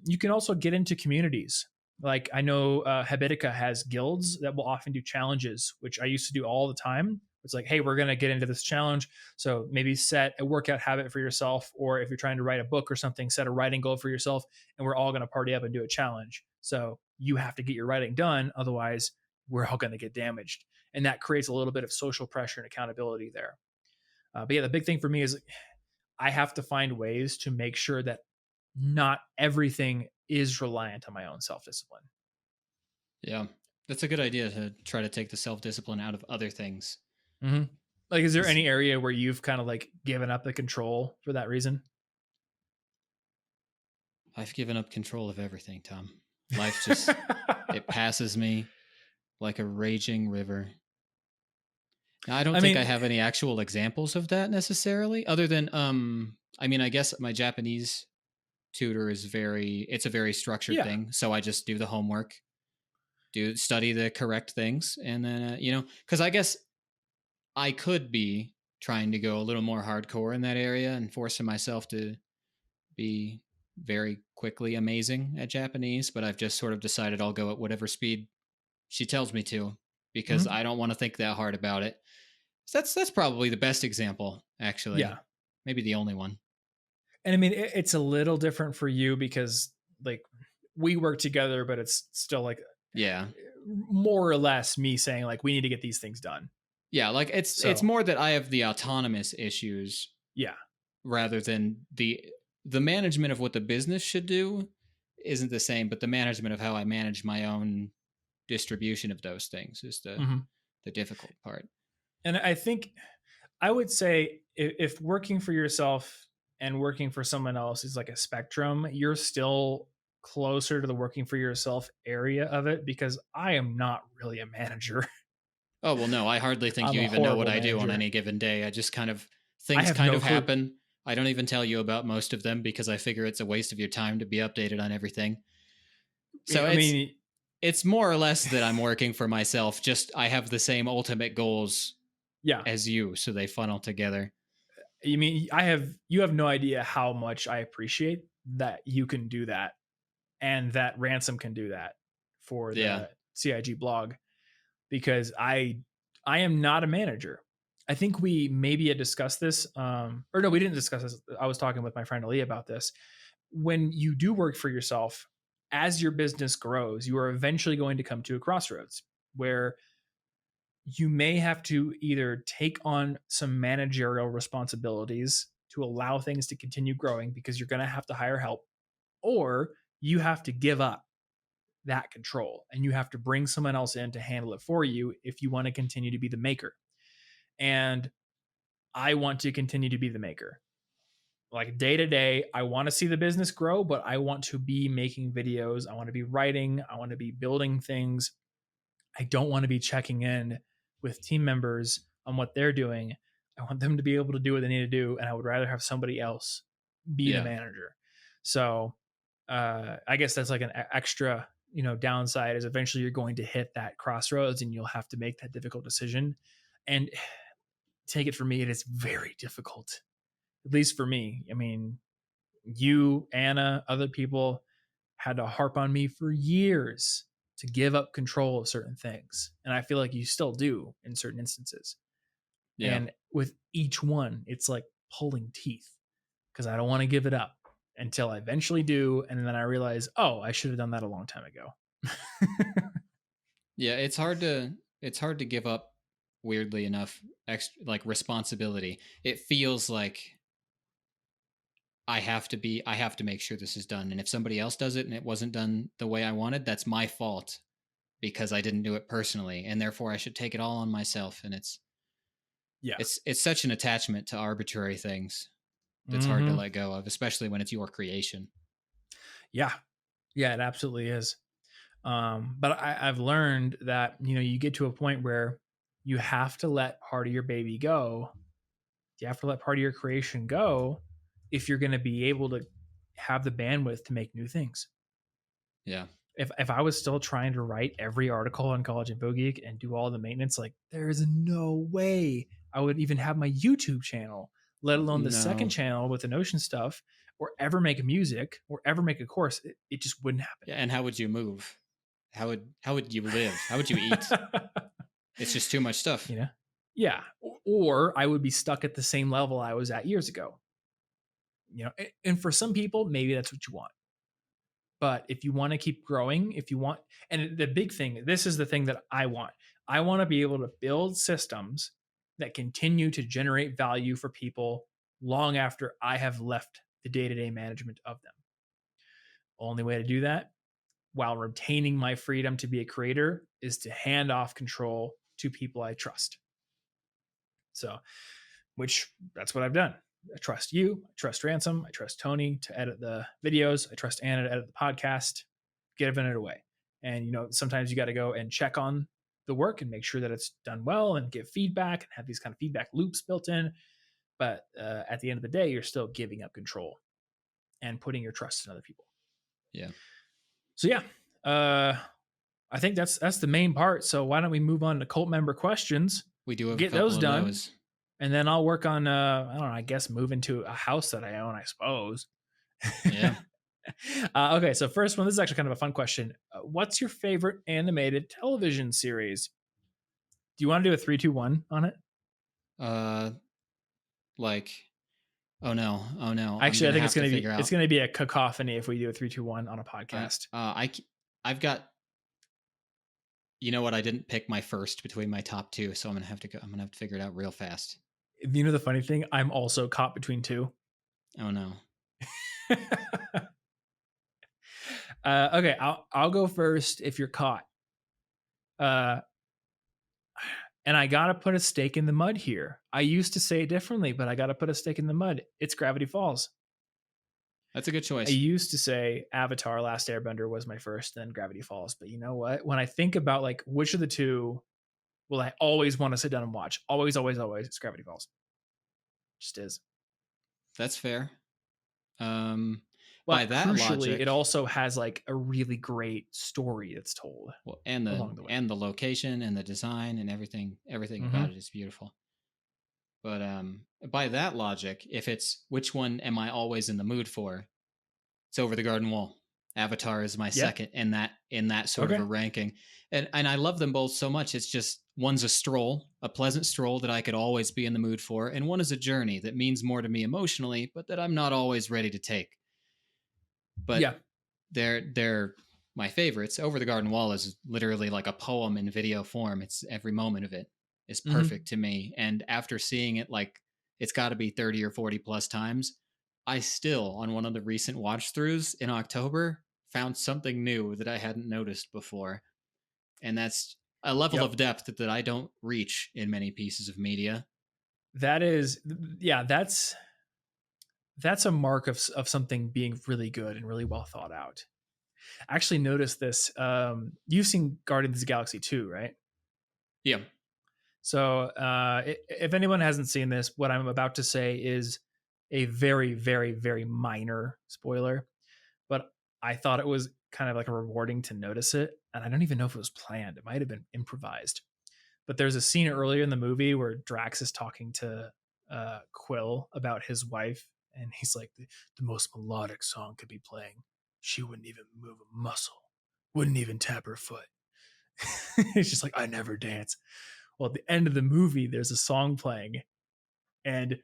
You can also get into communities. Like I know Habitica has guilds that will often do challenges, which I used to do all the time. It's like, hey, we're going to get into this challenge. So maybe set a workout habit for yourself, or if you're trying to write a book or something, set a writing goal for yourself, and we're all going to party up and do a challenge. So you have to get your writing done. Otherwise, we're all going to get damaged. And that creates a little bit of social pressure and accountability there. But yeah, the big thing for me is I have to find ways to make sure that not everything is reliant on my own self discipline. Yeah, that's a good idea to try to take the self discipline out of other things. Mm-hmm. Like, is there any area where you've kind of like given up the control for that reason? I've given up control of everything, Tom. Life just, it passes me like a raging river. Now, I don't think I have any actual examples of that necessarily, other than, I mean, I guess my Japanese tutor is it's a very structured thing. So I just do the homework, study the correct things. And then, because I guess I could be trying to go a little more hardcore in that area and forcing myself to be very quickly amazing at Japanese, but I've just sort of decided I'll go at whatever speed she tells me to because I don't want to think that hard about it. So that's probably the best example, actually. Yeah. Maybe the only one. And I mean, it's a little different for you because like we work together, but it's still like, yeah, more or less me saying like, we need to get these things done. Yeah. Like it's more that I have the autonomous issues. Yeah. Rather than the management of what the business should do isn't the same, but the management of how I manage my own distribution of those things is the difficult part. And I think I would say if working for yourself and working for someone else is like a spectrum, you're still closer to the working for yourself area of it because I am not really a manager. Oh, well, no, I hardly think you even know what I do on any given day. I just things happen. I don't even tell you about most of them because I figure it's a waste of your time to be updated on everything. So it's more or less that I'm working for myself. Just I have the same ultimate goals as you. So they funnel together. You mean you have no idea how much I appreciate that you can do that and that Ransom can do that for the CIG blog because I am not a manager. I think we maybe had discussed this, or no, we didn't discuss this. I was talking with my friend Ali about this. When you do work for yourself, as your business grows, you are eventually going to come to a crossroads where you may have to either take on some managerial responsibilities to allow things to continue growing because you're going to have to hire help, or you have to give up that control and you have to bring someone else in to handle it for you if you want to continue to be the maker. And I want to continue to be the maker. Like day to day, I want to see the business grow, but I want to be making videos. I want to be writing. I want to be building things. I don't want to be checking in with team members on what they're doing. I want them to be able to do what they need to do. And I would rather have somebody else be the Yeah. manager. So I guess that's like an extra, downside is eventually you're going to hit that crossroads and you'll have to make that difficult decision. And take it from me, it is very difficult, at least for me. I mean, you, Anna, other people had to harp on me for years to give up control of certain things. And I feel like you still do in certain instances. Yeah. And with each one, it's like pulling teeth because I don't want to give it up until I eventually do. And then I realize, oh, I should have done that a long time ago. Yeah, it's hard to give up, weirdly enough, extra like responsibility. It feels like I have to make sure this is done. And if somebody else does it and it wasn't done the way I wanted, that's my fault because I didn't do it personally, and therefore I should take it all on myself. And Yeah. it's such an attachment to arbitrary things that's hard to Mm-hmm. let go of, especially when it's your creation. Yeah. Yeah, it absolutely is. But I've learned that, you get to a point where you have to let part of your baby go. You have to let part of your creation go if you're going to be able to have the bandwidth to make new things. Yeah. If I was still trying to write every article on College Info Geek and do all the maintenance, like there's no way I would even have my YouTube channel, let alone the second No. channel with the Notion stuff, or ever make music or ever make a course. It just wouldn't happen. Yeah, and how would you move? How would you live? How would you eat? It's just too much stuff. you know? Yeah. Or I would be stuck at the same level I was at years ago. And for some people, maybe that's what you want. But if you want to keep growing, if you want, and the big thing, this is the thing that I want. I want to be able to build systems that continue to generate value for people long after I have left the day to day management of them. Only way to do that while retaining my freedom to be a creator is to hand off control to people I trust. So, which that's what I've done. I trust you. I trust Ransom. I trust Tony to edit the videos. I trust Anna to edit the podcast, giving it away. And, sometimes you got to go and check on the work and make sure that it's done well and give feedback and have these kind of feedback loops built in. But at the end of the day, you're still giving up control and putting your trust in other people. Yeah. So, yeah, I think that's the main part. So why don't we move on to cult member questions? We do have Get a couple those of done. those. And then I'll work on, I don't know, I guess move into a house that I own, I suppose. Yeah. Okay, so first one, this is actually kind of a fun question. What's your favorite animated television series? Do you want to do a 3, 2, 1 on it? Like, oh no. Actually, I think it's gonna be a cacophony if we do a 3, 2, 1 on a podcast. I've got. You know what? I didn't pick my first between my top two, so I'm gonna have to figure it out real fast. You know the funny thing? I'm also caught between two. Oh no. Okay, I'll go first if you're caught. And I gotta put a stake in the mud here. I used to say it differently, but I gotta put a stake in the mud. It's Gravity Falls. That's a good choice. I used to say Avatar: Last Airbender was my first, then Gravity Falls. But you know what? When I think about like which of the two will I always want to sit down and watch, always, it's Gravity Falls. Just is. That's fair. But by that crucially, logic, it also has like a really great story that's told. Well, and the location and the design and everything about it is beautiful. But by that logic, if it's which one am I always in the mood for, it's Over the Garden Wall. Avatar is my Yeah. second in that sort of Okay. a ranking. And I love them both so much. It's just one's a stroll, a pleasant stroll that I could always be in the mood for, and one is a journey that means more to me emotionally, but that I'm not always ready to take. But Yeah. they're my favorites. Over the Garden Wall is literally like a poem in video form. It's every moment of it is Hmm. perfect to me. And after seeing it, like it's got to be 30 or 40 plus times, I still on one of the recent watch throughs in October found something new that I hadn't noticed before. And that's a level Yep. of depth that I don't reach in many pieces of media. That is, yeah, that's a mark of something being really good and really well thought out. I actually noticed this. You've seen Guardians of the Galaxy 2, right? Yeah. So, if anyone hasn't seen this, what I'm about to say is a very, very, very minor spoiler, but I thought it was kind of like rewarding to notice it. And I don't even know if it was planned, it might have been improvised. But there's a scene earlier in the movie where Drax is talking to Quill about his wife, and he's like, the most melodic song could be playing. She wouldn't even move a muscle, wouldn't even tap her foot. He's just like, I never dance. Well, at the end of the movie, there's a song playing, and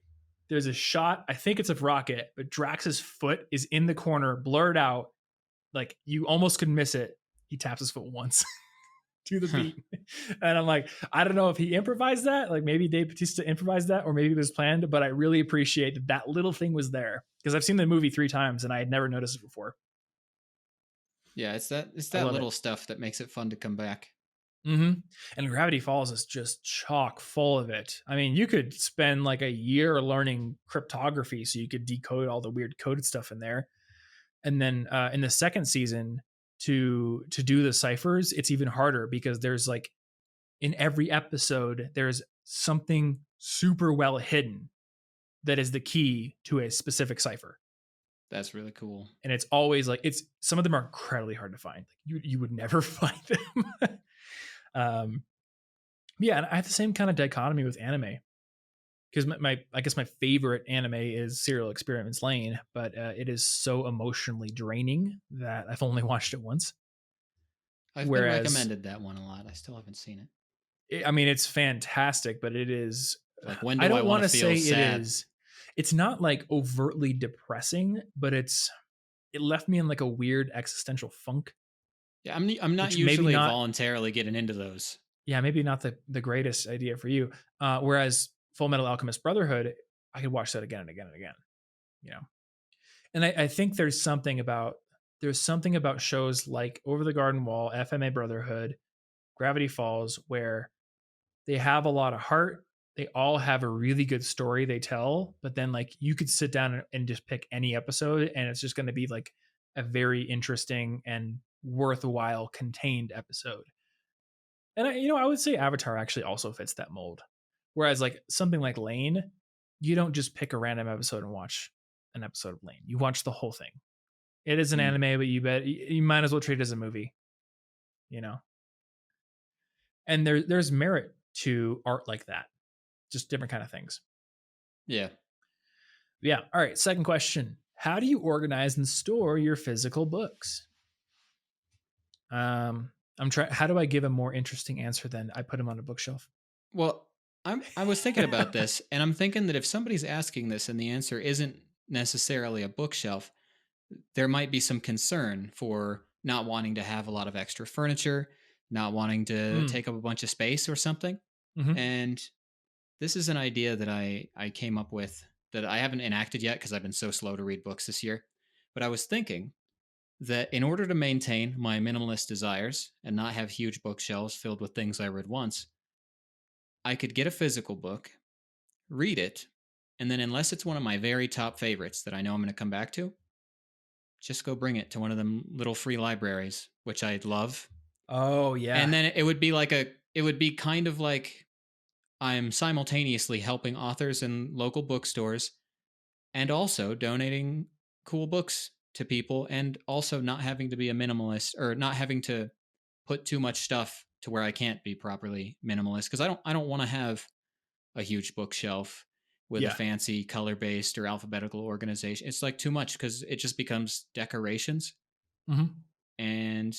there's a shot. I think it's of Rocket, but Drax's foot is in the corner, blurred out. Like you almost could miss it. He taps his foot once to the beat. And I'm like, I don't know if he improvised that. Like maybe Dave Bautista improvised that, or maybe it was planned, but I really appreciate that that little thing was there because I've seen the movie 3 times and I had never noticed it before. Yeah, it's I that love it. little stuff that makes it fun to come back. Mm-hmm. And Gravity Falls is just chock full of it. I mean, you could spend like a year learning cryptography so you could decode all the weird coded stuff in there. And then in the second season, to do the ciphers, it's even harder because there's like in every episode there's something super well hidden that is the key to a specific cipher. That's really cool. And it's always like it's some of them are incredibly hard to find. Like you would never find them. um, yeah, and I have the same kind of dichotomy with anime because my I guess my favorite anime is Serial Experiments Lane, but it is so emotionally draining that I've only watched it once. I've been Whereas, recommended that one a lot. I still haven't seen it. I mean, it's fantastic, but it is. Like, when I do I don't want want to to feel say it sad? is. It's not like overtly depressing, but it left me in like a weird existential funk, Yeah, I'm not which maybe usually not. voluntarily getting into those. Yeah, maybe not the greatest idea for you. Whereas Full Metal Alchemist Brotherhood, I could watch that again and again and again. You know, and I think there's something about shows like Over the Garden Wall, FMA Brotherhood, Gravity Falls, where they have a lot of heart. They all have a really good story they tell, but then like you could sit down and just pick any episode, and it's just going to be like a very interesting and worthwhile contained episode. And I would say Avatar actually also fits that mold. Whereas like something like Lane, you don't just pick a random episode and watch an episode of Lane. You watch the whole thing. It is an Mm, anime, but you might as well treat it as a movie, you know. And there's merit to art like that, just different kind of things. yeah. Yeah. All right. Second question: how do you organize and store your physical books? I'm trying. How do I give a more interesting answer than I put them on a bookshelf? Well, I was thinking about this, and I'm thinking that if somebody's asking this and the answer isn't necessarily a bookshelf, there might be some concern for not wanting to have a lot of extra furniture, not wanting to Mm, take up a bunch of space or something. hmm. And this is an idea that I came up with that I haven't enacted yet because I've been so slow to read books this year. But I was thinking that in order to maintain my minimalist desires and not have huge bookshelves filled with things I read once, I could get a physical book, read it, and then, unless it's one of my very top favorites that I know I'm going to come back to, just go bring it to one of them little free libraries, which I'd love. Oh yeah. And then it would be kind of like I'm simultaneously helping authors in local bookstores and also donating cool books to people, and also not having to be a minimalist or not having to put too much stuff to where I can't be properly minimalist, because I don't want to have a huge bookshelf with a Yeah. fancy color based or alphabetical organization. It's like too much because it just becomes decorations. Mm-hmm. and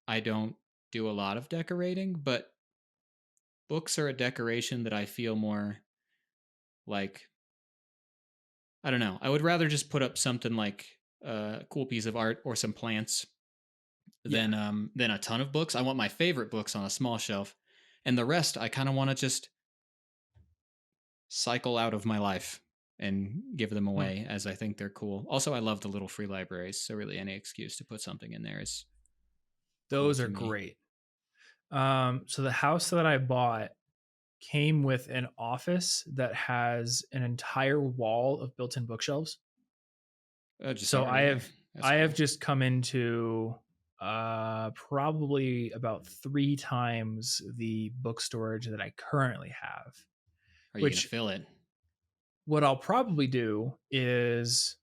I don't do a lot of decorating, but books are a decoration that I feel more like, I don't know. I would rather just put up something like a cool piece of art or some plants Yeah. than a ton of books. I want my favorite books on a small shelf, and the rest I kind of want to just cycle out of my life and give them Mm. away as I think they're cool. Also, I love the little free libraries, so really any excuse to put something in there is cool Those are to me. great. So the house that I bought came with an office that has an entire wall of built-in bookshelves. Oh, just So I already there. have That's I have cool. just come into probably about 3 times the book storage that I currently have. Are you gonna Which fill it? what I'll probably do is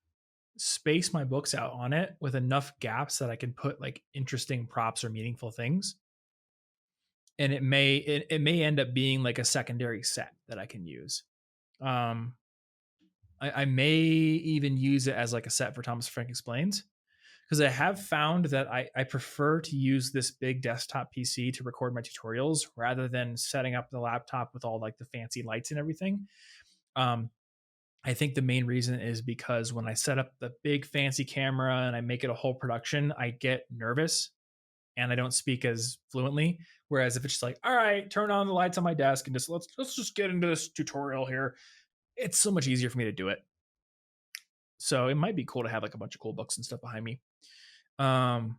space my books out on it with enough gaps that I can put like interesting props or meaningful things. And it may end up being like a secondary set that I can use. Um, I may even use it as like a set for Thomas Frank Explains because I have found that I prefer to use this big desktop PC to record my tutorials rather than setting up the laptop with all like the fancy lights and everything. Um, I think the main reason is because when I set up the big fancy camera and I make it a whole production, I get nervous and I don't speak as fluently. Whereas if it's just like, all right, turn on the lights on my desk and just let's just get into this tutorial here, it's so much easier for me to do it. So it might be cool to have like a bunch of cool books and stuff behind me. Um,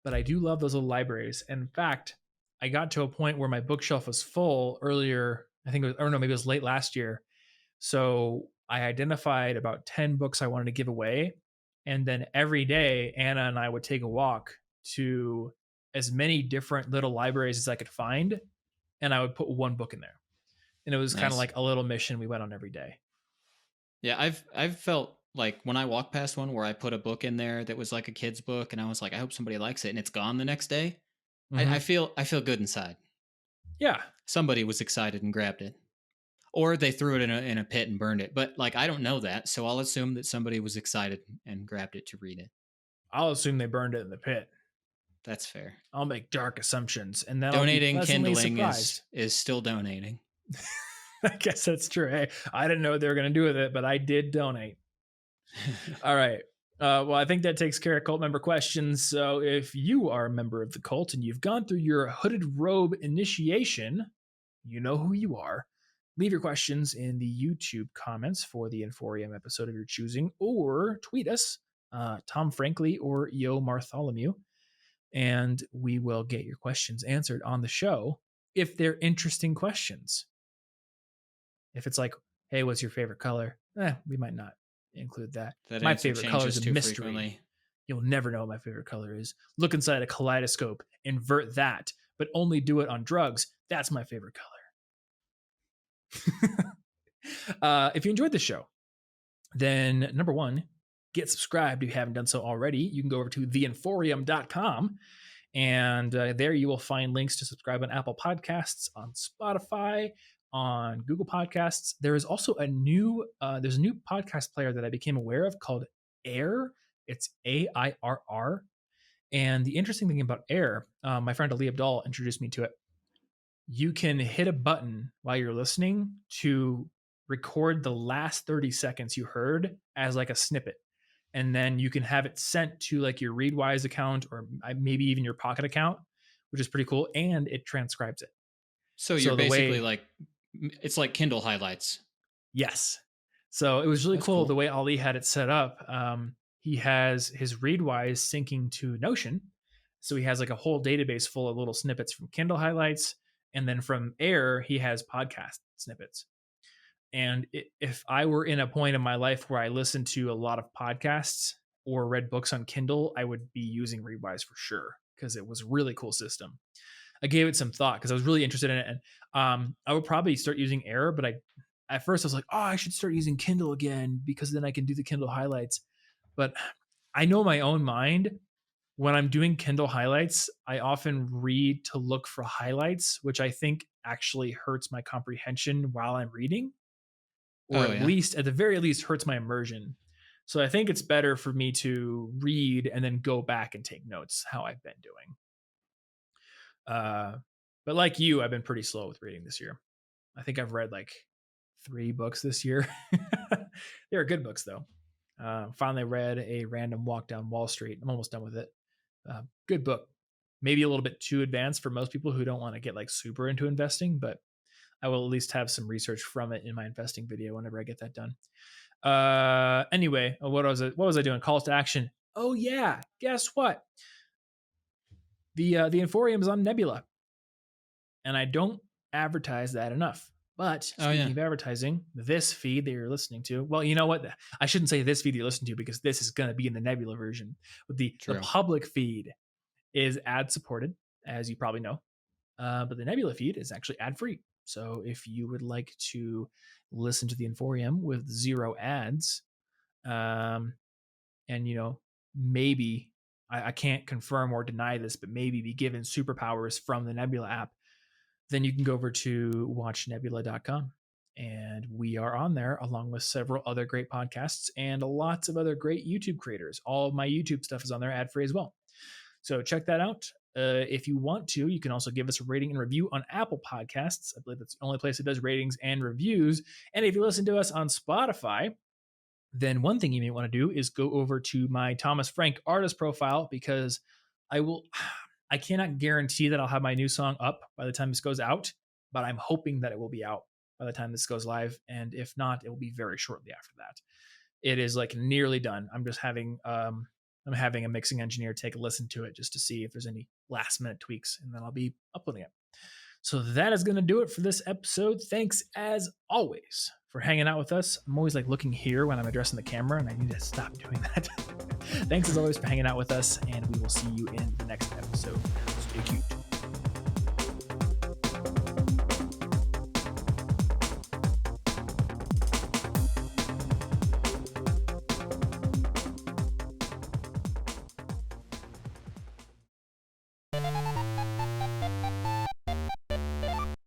but I do love those little libraries. And in fact, I got to a point where my bookshelf was full earlier. I think it was, or no, maybe it was late last year. So I identified about 10 books I wanted to give away. And then every day, Anna and I would take a walk to as many different little libraries as I could find. And I would put one book in there. And it was kind of Nice. like a little mission we went on every day. Yeah, I've felt like when I walk past one where I put a book in there that was like a kid's book, and I was like, I hope somebody likes it, and it's gone the next day. Mm-hmm. I feel good inside. Yeah. Somebody was excited and grabbed it, or they threw it in a pit and burned it. But like I don't know that, so I'll assume that somebody was excited and grabbed it to read it. I'll assume they burned it in the pit. That's fair. I'll make dark assumptions and then I'll be Donating pleasantly kindling surprised. is still donating. I guess that's true. Hey, I didn't know what they were going to do with it, but I did donate. All right. Well, I think that takes care of cult member questions. So if you are a member of the cult and you've gone through your hooded robe initiation, you know who you are. Leave your questions in the YouTube comments for the Inforium episode of your choosing, or tweet us, Tom Frankly or Yo Bartholomew, and we will get your questions answered on the show if they're interesting questions. If it's like, hey, what's your favorite color? We might not include that. That My answer favorite color is changes a too mystery. frequently. You'll never know what my favorite color is. Look inside a kaleidoscope, invert that, but only do it on drugs. That's my favorite color. If you enjoyed the show, then number one, get subscribed if you haven't done so already. You can go over to theinforium.com and there you will find links to subscribe on Apple Podcasts, on Spotify, on Google Podcasts. There is also there's a new podcast player that I became aware of called Air. It's AIRR. And the interesting thing about Air, my friend Ali Abdal introduced me to it. You can hit a button while you're listening to record the last 30 seconds you heard as like a snippet. And then you can have it sent to like your Readwise account or maybe even your Pocket account, which is pretty cool. And it transcribes it. So you're So the basically way, like, it's like Kindle highlights. yes. So it was really That's cool the cool. way Ali had it set up. He has his Readwise syncing to Notion. So he has like a whole database full of little snippets from Kindle highlights. And then from Air, he has podcast snippets. And if I were in a point in my life where I listened to a lot of podcasts or read books on Kindle, I would be using Readwise for sure because it was a really cool system. I gave it some thought because I was really interested in it, and I would probably start using Air. But at first, I was like, oh, I should start using Kindle again because then I can do the Kindle highlights. But I know my own mind. When I'm doing Kindle highlights, I often read to look for highlights, which I think actually hurts my comprehension while I'm reading, or Oh yeah. at the very least hurts my immersion. So I think it's better for me to read and then go back and take notes how I've been doing. But like you, I've been pretty slow with reading this year. I think I've read like 3 books this year. They were good books though. Finally read A Random Walk Down Wall Street. I'm almost done with it. Good book. Maybe a little bit too advanced for most people who don't want to get like super into investing, but I will at least have some research from it in my investing video whenever I get that done. Anyway, what was I doing? Calls to action. Oh yeah, guess what? The Inforium is on Nebula, and I don't advertise that enough. But speaking of advertising, this feed that you're listening to, well, you know what? I shouldn't say this feed you listen to because this is going to be in the Nebula version. But the public feed is ad supported, as you probably know. But the Nebula feed is actually ad free. So if you would like to listen to the Inforium with 0 ads, and maybe I can't confirm or deny this, but maybe be given superpowers from the Nebula app, then you can go over to watchnebula.com. And we are on there along with several other great podcasts and lots of other great YouTube creators. All of my YouTube stuff is on there ad free as well. So check that out. If you want to, you can also give us a rating and review on Apple Podcasts. I believe that's the only place that does ratings and reviews. And if you listen to us on Spotify, then one thing you may want to do is go over to my Thomas Frank artist profile, because I cannot guarantee that I'll have my new song up by the time this goes out, but I'm hoping that it will be out by the time this goes live. And if not, it will be very shortly after that. It is like nearly done. I'm just having I'm having a mixing engineer take a listen to it just to see if there's any last minute tweaks, and then I'll be uploading it. So that is going to do it for this episode. Thanks as always for hanging out with us. I'm always like looking here when I'm addressing the camera, and I need to stop doing that. Thanks as always for hanging out with us, and we will see you in the next episode. Stay cute.